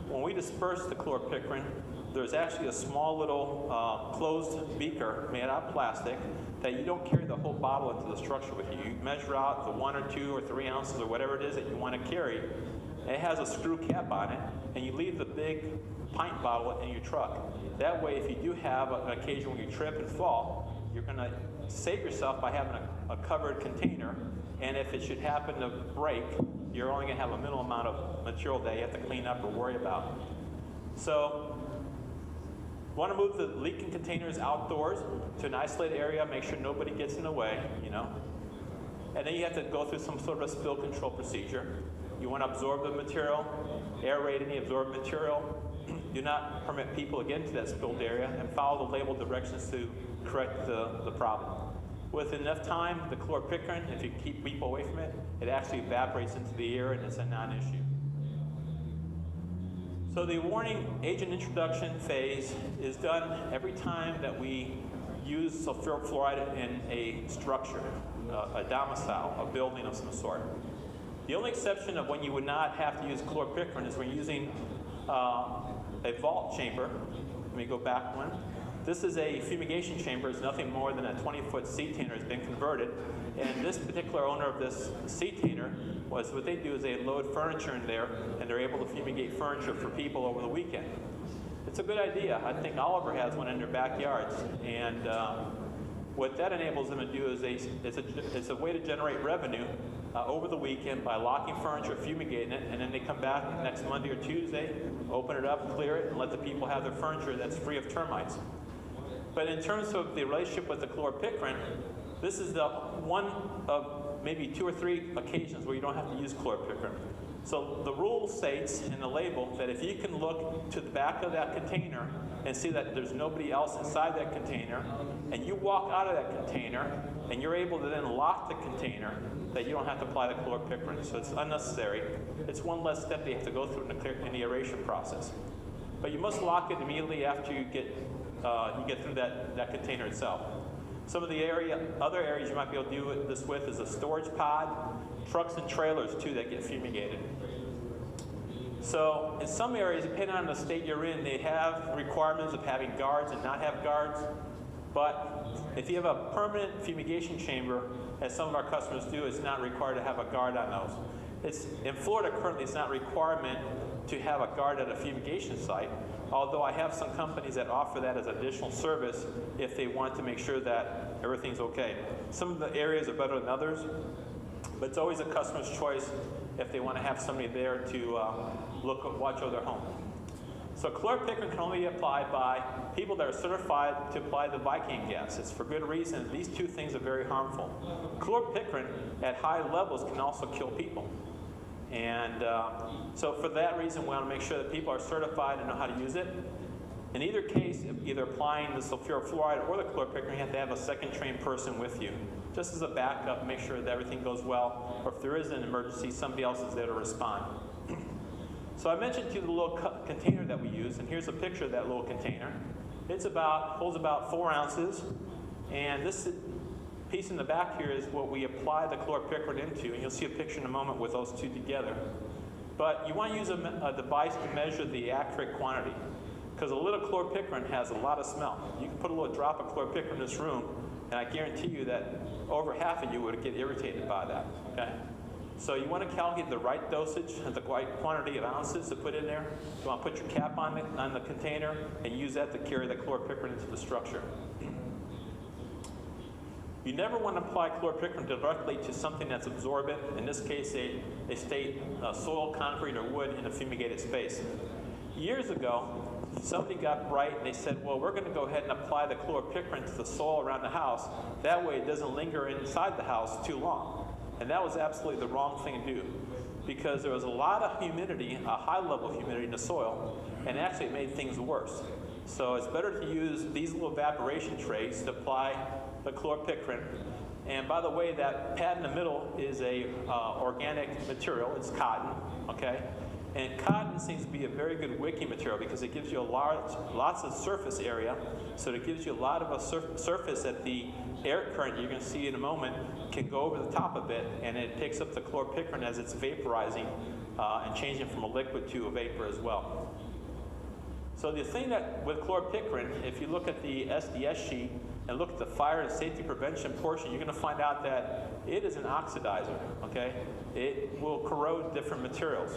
when we disperse the chlorpicrin, there's actually a small little closed beaker made out of plastic that you don't carry the whole bottle into the structure with you. You measure out the 1 or 2 or 3 ounces or whatever it is that you want to carry. And it has a screw cap on it, and you leave the big pint bottle in your truck. That way, if you do have an occasion when you trip and fall, you're going to save yourself by having a covered container. And if it should happen to break, you're only going to have a minimal amount of material that you have to clean up or worry about. So, want to move the leaking containers outdoors to an isolated area, make sure nobody gets in the way, And then you have to go through some sort of a spill control procedure. You want to absorb the material, aerate any absorbed material. Do not permit people to get into that spilled area, and follow the label directions to correct the problem. With enough time, the chlorpicrin, if you keep people away from it, it actually evaporates into the air and it's a non-issue. So the warning agent introduction phase is done every time that we use sulfurofluoride in a structure, a domicile, a building of some sort. The only exception of when you would not have to use chlorpicrin is when you're using a vault chamber. Let me go back one. This is a fumigation chamber. It's nothing more than a 20-foot sea tainer has been converted. And this particular owner of this sea tainer, what they do is they load furniture in there, and they're able to fumigate furniture for people over the weekend. It's a good idea. I think Oliver has one in their backyards. And what that enables them to do is it's a way to generate revenue over the weekend by locking furniture, fumigating it, and then they come back next Monday or Tuesday, open it up, clear it, and let the people have their furniture that's free of termites. But in terms of the relationship with the chlorpicrin, this is the one of maybe 2 or 3 occasions where you don't have to use chlorpicrin. So the rule states in the label that if you can look to the back of that container and see that there's nobody else inside that container, and you walk out of that container, and you're able to then lock the container, that you don't have to apply the chlorpicrin. So it's unnecessary. It's one less step they have to go through in the aeration process. But you must lock it immediately after you get through that container itself. Some of the other areas you might be able to do this with is a storage pod, trucks and trailers too that get fumigated. So in some areas, depending on the state you're in, they have requirements of having guards and not have guards. But if you have a permanent fumigation chamber, as some of our customers do, it's not required to have a guard on those. In Florida currently, it's not a requirement to have a guard at a fumigation site, although I have some companies that offer that as additional service if they want to make sure that everything's okay. Some of the areas are better than others, but it's always a customer's choice if they want to have somebody there to watch over their home. So chlorpicrin can only be applied by people that are certified to apply the Vicane gas. It's for good reason. These two things are very harmful. Chlorpicrin at high levels can also kill people. And so for that reason, we want to make sure that people are certified and know how to use it. In either case, either applying the sulfurofluoride or the chlorpicrin, you have to have a second trained person with you, just as a backup, make sure that everything goes well, or if there is an emergency, somebody else is there to respond. So I mentioned to you the little container that we use, and here's a picture of that little container. Holds about 4 ounces, and this piece in the back here is what we apply the chlorpicrin into, and you'll see a picture in a moment with those two together. But you want to use a device to measure the accurate quantity, because a little chlorpicrin has a lot of smell. You can put a little drop of chlorpicrin in this room, and I guarantee you that over half of you would get irritated by that, okay? So you want to calculate the right dosage and the right quantity of ounces to put in there. You want to put your cap on the container and use that to carry the chlorpicrin into the structure. You never want to apply chlorpicrin directly to something that's absorbent. In this case, they state soil, concrete, or wood in a fumigated space. Years ago, somebody got bright and they said, well, we're going to go ahead and apply the chlorpicrin to the soil around the house. That way it doesn't linger inside the house too long. And that was absolutely the wrong thing to do, because there was a lot of humidity, a high level of humidity in the soil, and actually it made things worse. So it's better to use these little evaporation trays to apply the chlorpicrin. And by the way, that pad in the middle is a organic material. It's cotton, okay? And cotton seems to be a very good wicking material because it gives you lots of surface area. So it gives you a lot of a surface that the air current you're going to see in a moment can go over the top of it, and it picks up the chlorpicrin as it's vaporizing and changing from a liquid to a vapor as well. So the thing that with chlorpicrin, if you look at the SDS sheet and look at the fire and safety prevention portion, you're going to find out that it is an oxidizer, okay? It will corrode different materials.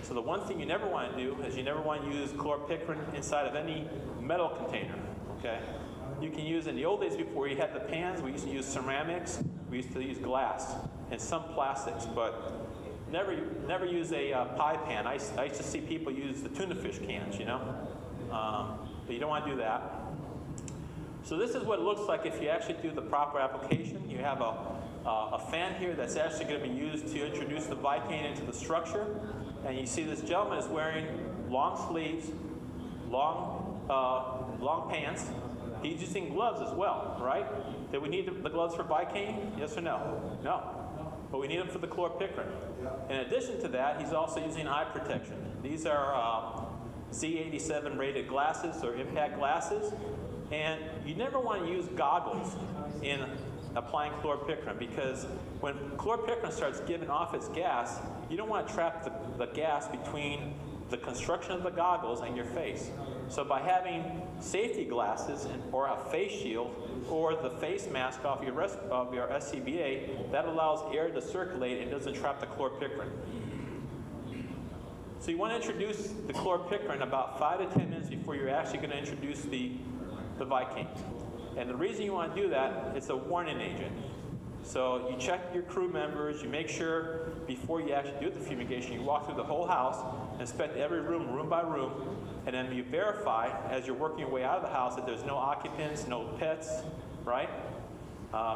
So the one thing you never want to do is you never want to use chlorpicrin inside of any metal container, okay? You can use, in the old days before you had the pans, we used to use ceramics, we used to use glass, and some plastics, but never use a pie pan. I used to see people use the tuna fish cans, you know? But you don't want to do that. So this is what it looks like if you actually do the proper application. You have a fan here that's actually going to be used to introduce the Vicane into the structure. And you see this gentleman is wearing long sleeves, long pants. He's using gloves as well, right? Do we need the gloves for Vicane? Yes or no? No. But we need them for the chlorpicrin. In addition to that, he's also using eye protection. These are Z87 rated glasses or impact glasses. And you never want to use goggles in applying chlorpicrin, because when chlorpicrin starts giving off its gas, you don't want to trap the gas between the construction of the goggles and your face. So by having safety glasses or a face shield or the face mask off your SCBA, that allows air to circulate and doesn't trap the chlorpicrin. So you want to introduce the chlorpicrin about 5 to 10 minutes before you're actually going to introduce the Vicane. And the reason you want to do that, it's a warning agent. So you check your crew members, you make sure before you actually do the fumigation, you walk through the whole house, inspect every room, room by room, and then you verify as you're working your way out of the house that there's no occupants, no pets, right?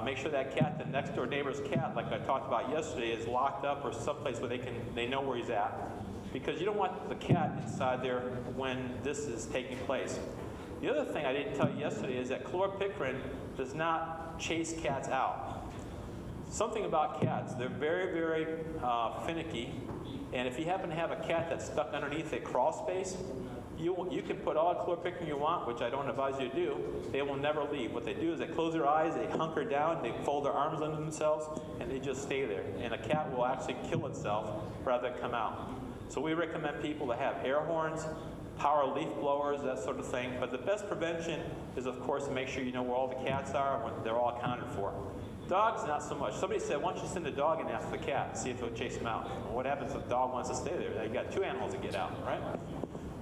Make sure that cat, the next door neighbor's cat, like I talked about yesterday, is locked up or someplace where they know where he's at. Because you don't want the cat inside there when this is taking place. The other thing I didn't tell you yesterday is that chlorpicrin does not chase cats out. Something about cats, they're very, very finicky, and if you happen to have a cat that's stuck underneath a crawl space, you can put all the chlorpicrin you want, which I don't advise you to do. They will never leave. What they do is they close their eyes, they hunker down, they fold their arms under themselves, and they just stay there. And a cat will actually kill itself rather than come out. So we recommend people to have air horns, power leaf blowers, that sort of thing. But the best prevention is, of course, to make sure you know where all the cats are when they're all accounted for. Dogs, not so much. Somebody said, why don't you send a dog and ask the cat, see if it'll chase them out. Well, what happens if the dog wants to stay there? Now you got two animals to get out, right?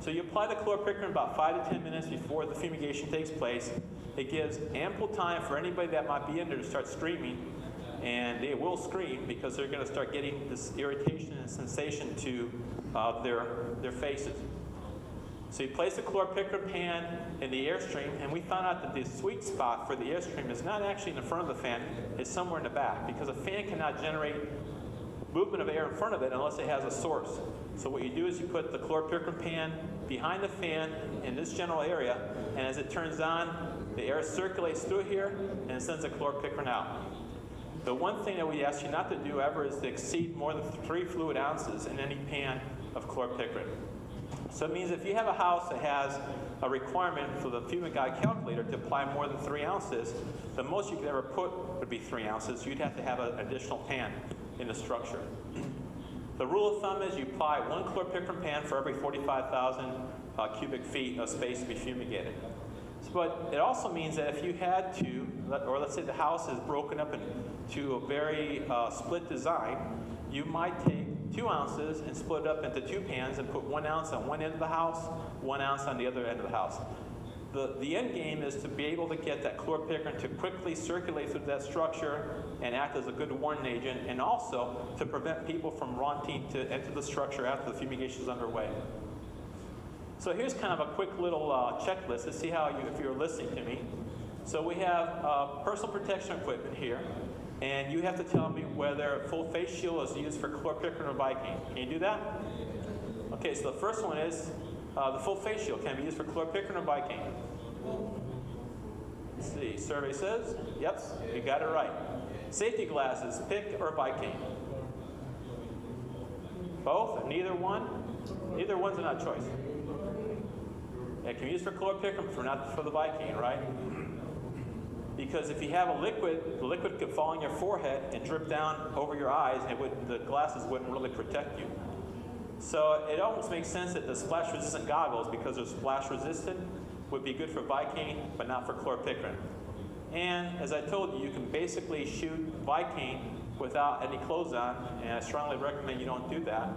So you apply the chlorpicrin about 5 to 10 minutes before the fumigation takes place. It gives ample time for anybody that might be in there to start screaming, and they will scream because they're going to start getting this irritation and sensation to their faces. So you place the chlorpicrin pan in the airstream, and we found out that the sweet spot for the airstream is not actually in the front of the fan, it's somewhere in the back, because a fan cannot generate movement of air in front of it unless it has a source. So what you do is you put the chlorpicrin pan behind the fan in this general area, and as it turns on, the air circulates through here and sends the chlorpicrin out. The one thing that we ask you not to do ever is to exceed more than 3 fluid ounces in any pan of chlorpicrin. So it means if you have a house that has a requirement for the Fumigate calculator to apply more than 3 ounces, the most you could ever put would be 3 ounces. You'd have to have an additional pan in the structure. The rule of thumb is you apply 1 chlorpicrin pan for every 45,000 cubic feet of space to be fumigated. But it also means that if you had to, or let's say the house is broken up into a very split design, you might take 2 ounces and split it up into 2 pans and put 1 ounce on one end of the house, 1 ounce on the other end of the house. The end game is to be able to get that chlorpicrin to quickly circulate through that structure and act as a good warning agent, and also to prevent people from wanting to enter the structure after the fumigation is underway. So here's kind of a quick little checklist to see how if you're listening to me. So we have personal protection equipment here, and you have to tell me whether full face shield is used for chlorpicrin or Vicane. Can you do that? Okay, so the first one is the full face shield can be used for chlorpicrin or Vicane. Let's see, survey says, yep, you got it right. Safety glasses, PIC or Vicane? Both? Neither one? Neither one's not a choice. It can be used for chlorpicrin, not for the Vicane, right? Because if you have a liquid, the liquid could fall on your forehead and drip down over your eyes, and the glasses wouldn't really protect you. So it almost makes sense that the splash-resistant goggles, because they're splash-resistant, would be good for Vicane, but not for chlorpicrin. And as I told you, you can basically shoot Vicane without any clothes on, and I strongly recommend you don't do that.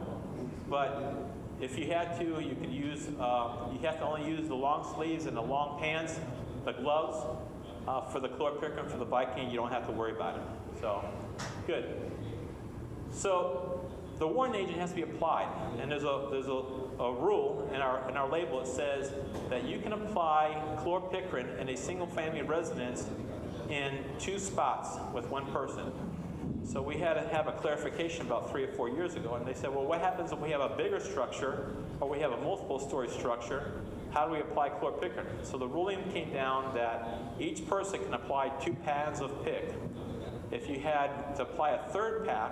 But if you had to, you could use, you have to only use the long sleeves and the long pants, the gloves. For the chlorpicrin, for the Vicane, you don't have to worry about it. So, good. So, the warning agent has to be applied, and there's a rule in our label. It says that you can apply chlorpicrin in a single-family residence in 2 spots with 1 person. So we had to have a clarification about 3 or 4 years ago, and they said, well, what happens if we have a bigger structure or we have a multiple-story structure? How do we apply chlorpicrin? So the ruling came down that each person can apply 2 pans of PIC. If you had to apply a third pan,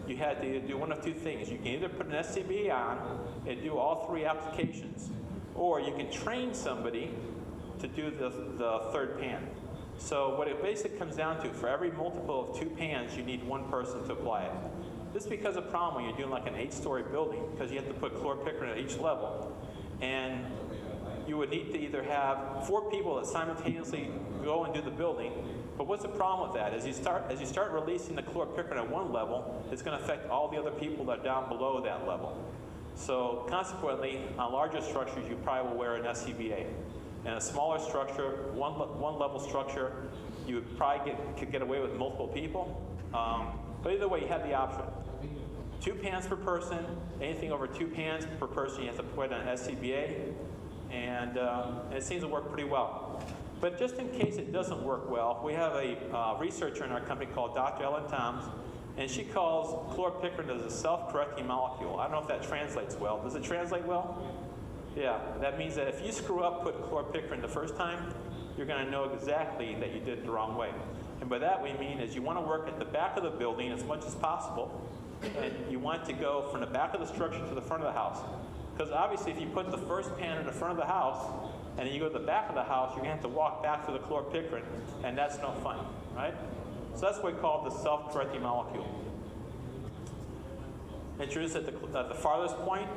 you had to do one of 2 things. You can either put an SCBA on and do all 3 applications, or you can train somebody to do the third pan. So what it basically comes down to, for every multiple of 2 pans, you need 1 person to apply it. This becomes a problem when you're doing like an 8-story building, because you have to put chlorpicrin at each level. And you would need to either have 4 people that simultaneously go and do the building. But what's the problem with that? As you start releasing the chlorpicrin at one level, it's going to affect all the other people that are down below that level. So consequently, on larger structures, you probably will wear an SCBA. And a smaller structure, one level structure, you would probably could get away with multiple people. But either way, you have the option. 2 pans per person. Anything over 2 pans per person, you have to put on SCBA. And it seems to work pretty well. But just in case it doesn't work well, we have a researcher in our company called Dr. Ellen Toms, and she calls chlorpicrin as a self-correcting molecule. I don't know if that translates well. Does it translate well? Yeah, that means that if you screw up putting chlorpicrin the first time, you're going to know exactly that you did it the wrong way. And by that we mean is you want to work at the back of the building as much as possible, and you want to go from the back of the structure to the front of the house. Because obviously if you put the first pan in the front of the house, and then you go to the back of the house, you're going to have to walk back to the chlorpicrin, and that's no fun, right? So that's what we call the self-correcting molecule. Introduce it at the farthest point,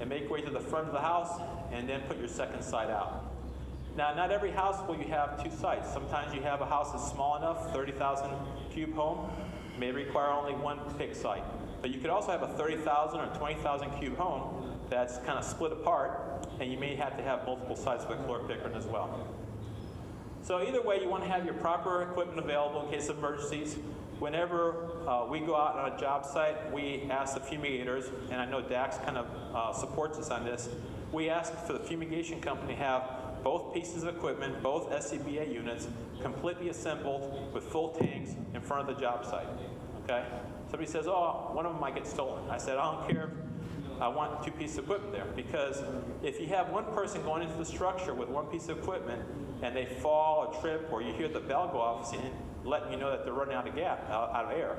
and make your way to the front of the house, and then put your second site out. Now, not every house will you have two sites. Sometimes you have a house that's small enough, 30,000 cube home, may require only one PIC site. But you could also have a 30,000 or 20,000 cube home that's kind of split apart, and you may have to have multiple sites with chlorpicrin as well. So either way, you want to have your proper equipment available in case of emergencies. Whenever we go out on a job site, we ask the fumigators, and I know Dax kind of supports us on this, we ask for the fumigation company to have both pieces of equipment, both SCBA units, completely assembled with full tanks in front of the job site, okay? Somebody says, oh, one of them might get stolen. I said, I don't care if I want two pieces of equipment there, because if you have one person going into the structure with one piece of equipment and they fall or trip, or you hear the bell go off and letting you know that they're running out of gas, out of air,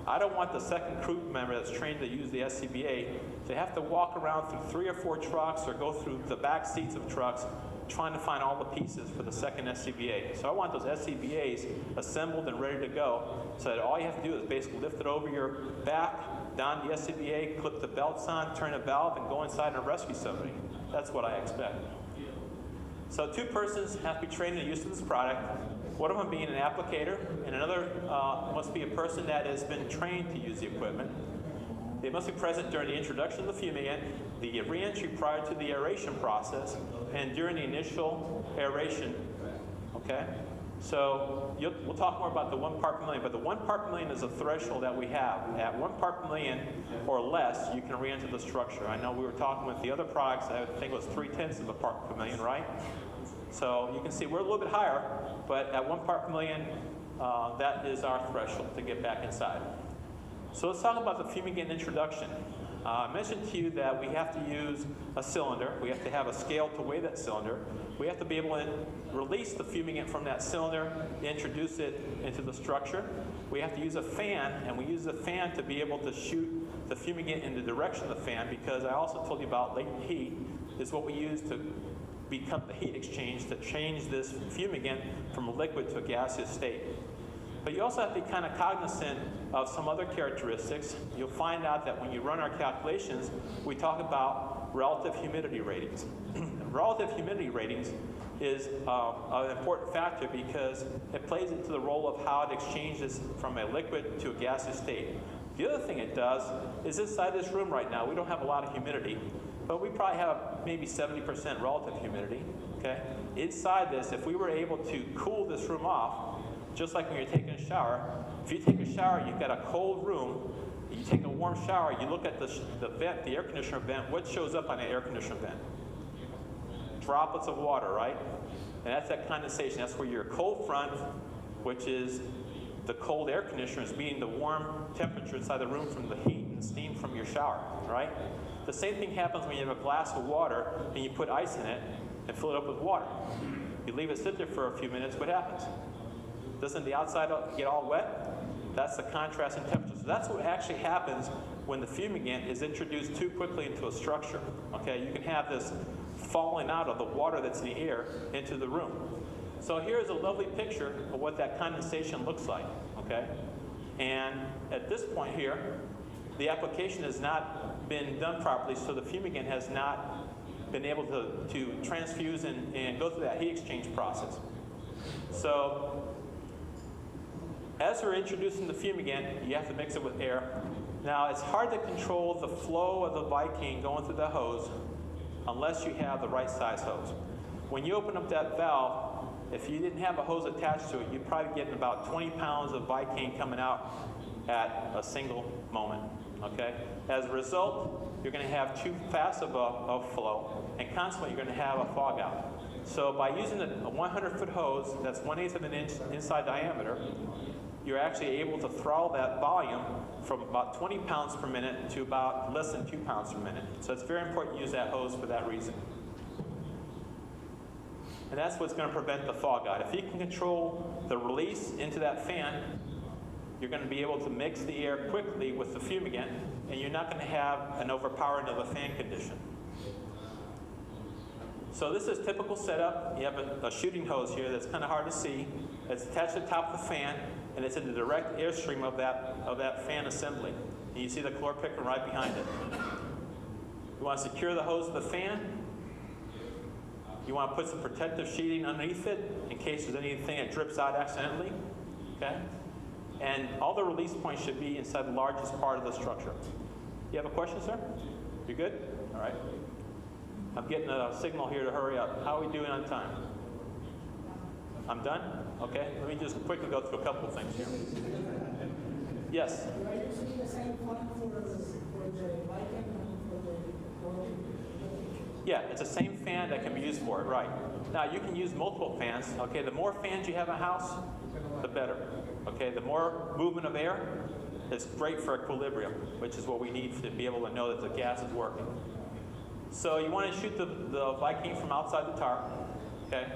I don't want the second crew member that's trained to use the SCBA to have to walk around through 3 or 4 trucks or go through the back seats of trucks trying to find all the pieces for the second SCBA. So I want those SCBAs assembled and ready to go, so that all you have to do is basically lift it over your back, down the SCBA, clip the belts on, turn a valve, and go inside and rescue somebody. That's what I expect. So 2 persons have to be trained in the use of this product, one of them being an applicator, and another must be a person that has been trained to use the equipment. They must be present during the introduction of the fumigant, the re-entry prior to the aeration process, and during the initial aeration, okay? So we'll talk more about the 1 part per million, but the 1 part per million is a threshold that we have. At 1 part per million or less, you can re-enter the structure. I know we were talking with the other products, I think it was 0.3 of a part per million, right? So you can see we're a little bit higher, but at 1 part per million, that is our threshold to get back inside. So let's talk about the fumigant introduction. I mentioned to you that we have to use a cylinder. We have to have a scale to weigh that cylinder. We have to be able to release the fumigant from that cylinder, introduce it into the structure. We have to use a fan, and we use the fan to be able to shoot the fumigant in the direction of the fan, because I also told you about latent heat is what we use to become the heat exchange to change this fumigant from a liquid to a gaseous state. But you also have to be kind of cognizant of some other characteristics. You'll find out that when you run our calculations, we talk about relative humidity ratings. Relative humidity ratings is an important factor because it plays into the role of how it exchanges from a liquid to a gaseous state. The other thing it does is inside this room right now, we don't have a lot of humidity, but we probably have maybe 70% relative humidity, okay? Inside this, if we were able to cool this room off, just like when you're taking a shower, if you take a shower, you've got a cold room, you take a warm shower, you look at the vent, the air conditioner vent, what shows up on the air conditioner vent? Droplets of water, right? And that's that condensation. That's where your cold front, which is the cold air conditioner, is meeting the warm temperature inside the room from the heat and steam from your shower, right? The same thing happens when you have a glass of water and you put ice in it and fill it up with water. You leave it sit there for a few minutes, what happens? Doesn't the outside get all wet? That's the contrast in temperature. So that's what actually happens when the fumigant is introduced too quickly into a structure. Okay, you can have this falling out of the water that's in the air into the room. So here's a lovely picture of what that condensation looks like. Okay, and at this point here, the application has not been done properly, so the fumigant has not been able to transfuse and go through that heat exchange process. So as we're introducing the fumigant, you have to mix it with air. Now, it's hard to control the flow of the Viking going through the hose unless you have the right size hose. When you open up that valve, if you didn't have a hose attached to it, you'd probably get about 20 pounds of Viking coming out at a single moment, okay? As a result, you're gonna have too fast of a flow, and consequently, you're gonna have a fog out. So by using a 100-foot hose that's 1/8 of an inch inside diameter, you're actually able to throttle that volume from about 20 pounds per minute to about less than 2 pounds per minute. So it's very important to use that hose for that reason. And that's what's going to prevent the thaw out. If you can control the release into that fan, you're going to be able to mix the air quickly with the fumigant, and you're not going to have an overpowering of the fan condition. So this is typical setup. You have a shooting hose here that's kind of hard to see. It's attached to the top of the fan, and it's in the direct airstream of that fan assembly. And you see the chlorpicrin right behind it. You want to secure the hose to the fan. You want to put some protective sheeting underneath it in case there's anything that drips out accidentally. Okay? And all the release points should be inside the largest part of the structure. You have a question, sir? You good? All right. I'm getting a signal here to hurry up. How are we doing on time? I'm done? Okay. Let me just quickly go through a couple of things here. Yes? Do I using the same font for the bike and for the Yeah, it's the same fan that can be used for it, right. Now, you can use multiple fans. Okay, the more fans you have in a house, the better. Okay, the more movement of air is great for equilibrium, which is what we need to be able to know that the gas is working. So you want to shoot the Viking from outside the tarp. Okay.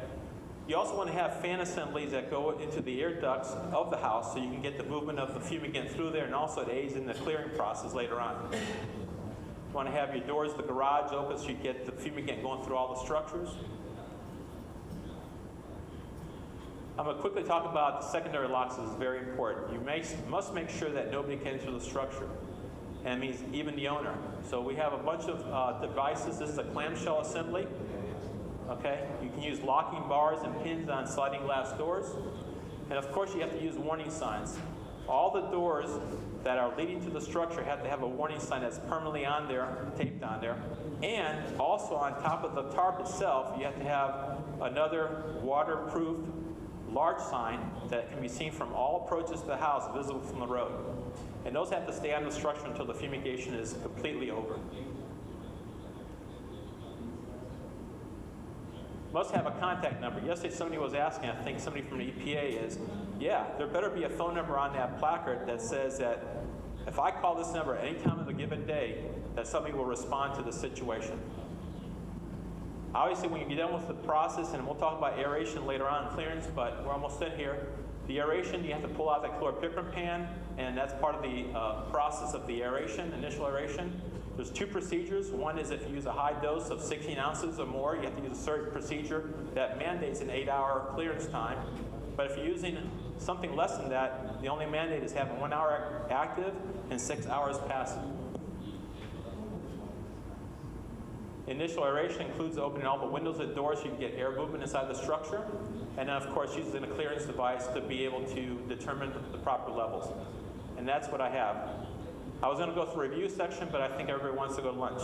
You also want to have fan assemblies that go into the air ducts of the house so you can get the movement of the fumigant through there, and also it aids in the clearing process later on. You want to have your doors to the garage open so you get the fumigant going through all the structures. I'm going to quickly talk about the secondary locks. This is very important. You must make sure that nobody can enter the structure. And it means even the owner. So we have a bunch of devices. This is a clamshell assembly. Okay, you can use locking bars and pins on sliding glass doors. And of course you have to use warning signs. All the doors that are leading to the structure have to have a warning sign that's permanently on there, taped on there. And also on top of the tarp itself, you have to have another waterproof large sign that can be seen from all approaches to the house, visible from the road. And those have to stay on the structure until the fumigation is completely over. Must have a contact number. Yesterday somebody was asking, I think somebody from the EPA is, yeah, there better be a phone number on that placard that says that if I call this number any time of the given day, that somebody will respond to the situation. Obviously, when you get done with the process, and we'll talk about aeration later on in clearance, but we're almost done here. The aeration, you have to pull out that chlorpicrin pan, and that's part of the process of the aeration, initial aeration. There's two procedures. One is if you use a high dose of 16 ounces or more, you have to use a certain procedure that mandates an 8-hour clearance time. But if you're using something less than that, the only mandate is having 1 hour active and 6 hours passive. Initial aeration includes opening all the windows and doors so you can get air movement inside the structure. And then, of course, using a clearance device to be able to determine the proper levels. And that's what I have. I was going to go through a review section, but I think everybody wants to go to lunch.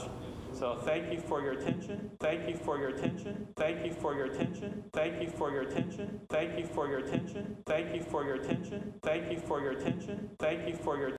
So thank you for your attention. Thank you for your attention. Thank you for your attention. Thank you for your attention. Thank you for your attention. Thank you for your attention. Thank you for your attention. Thank you for your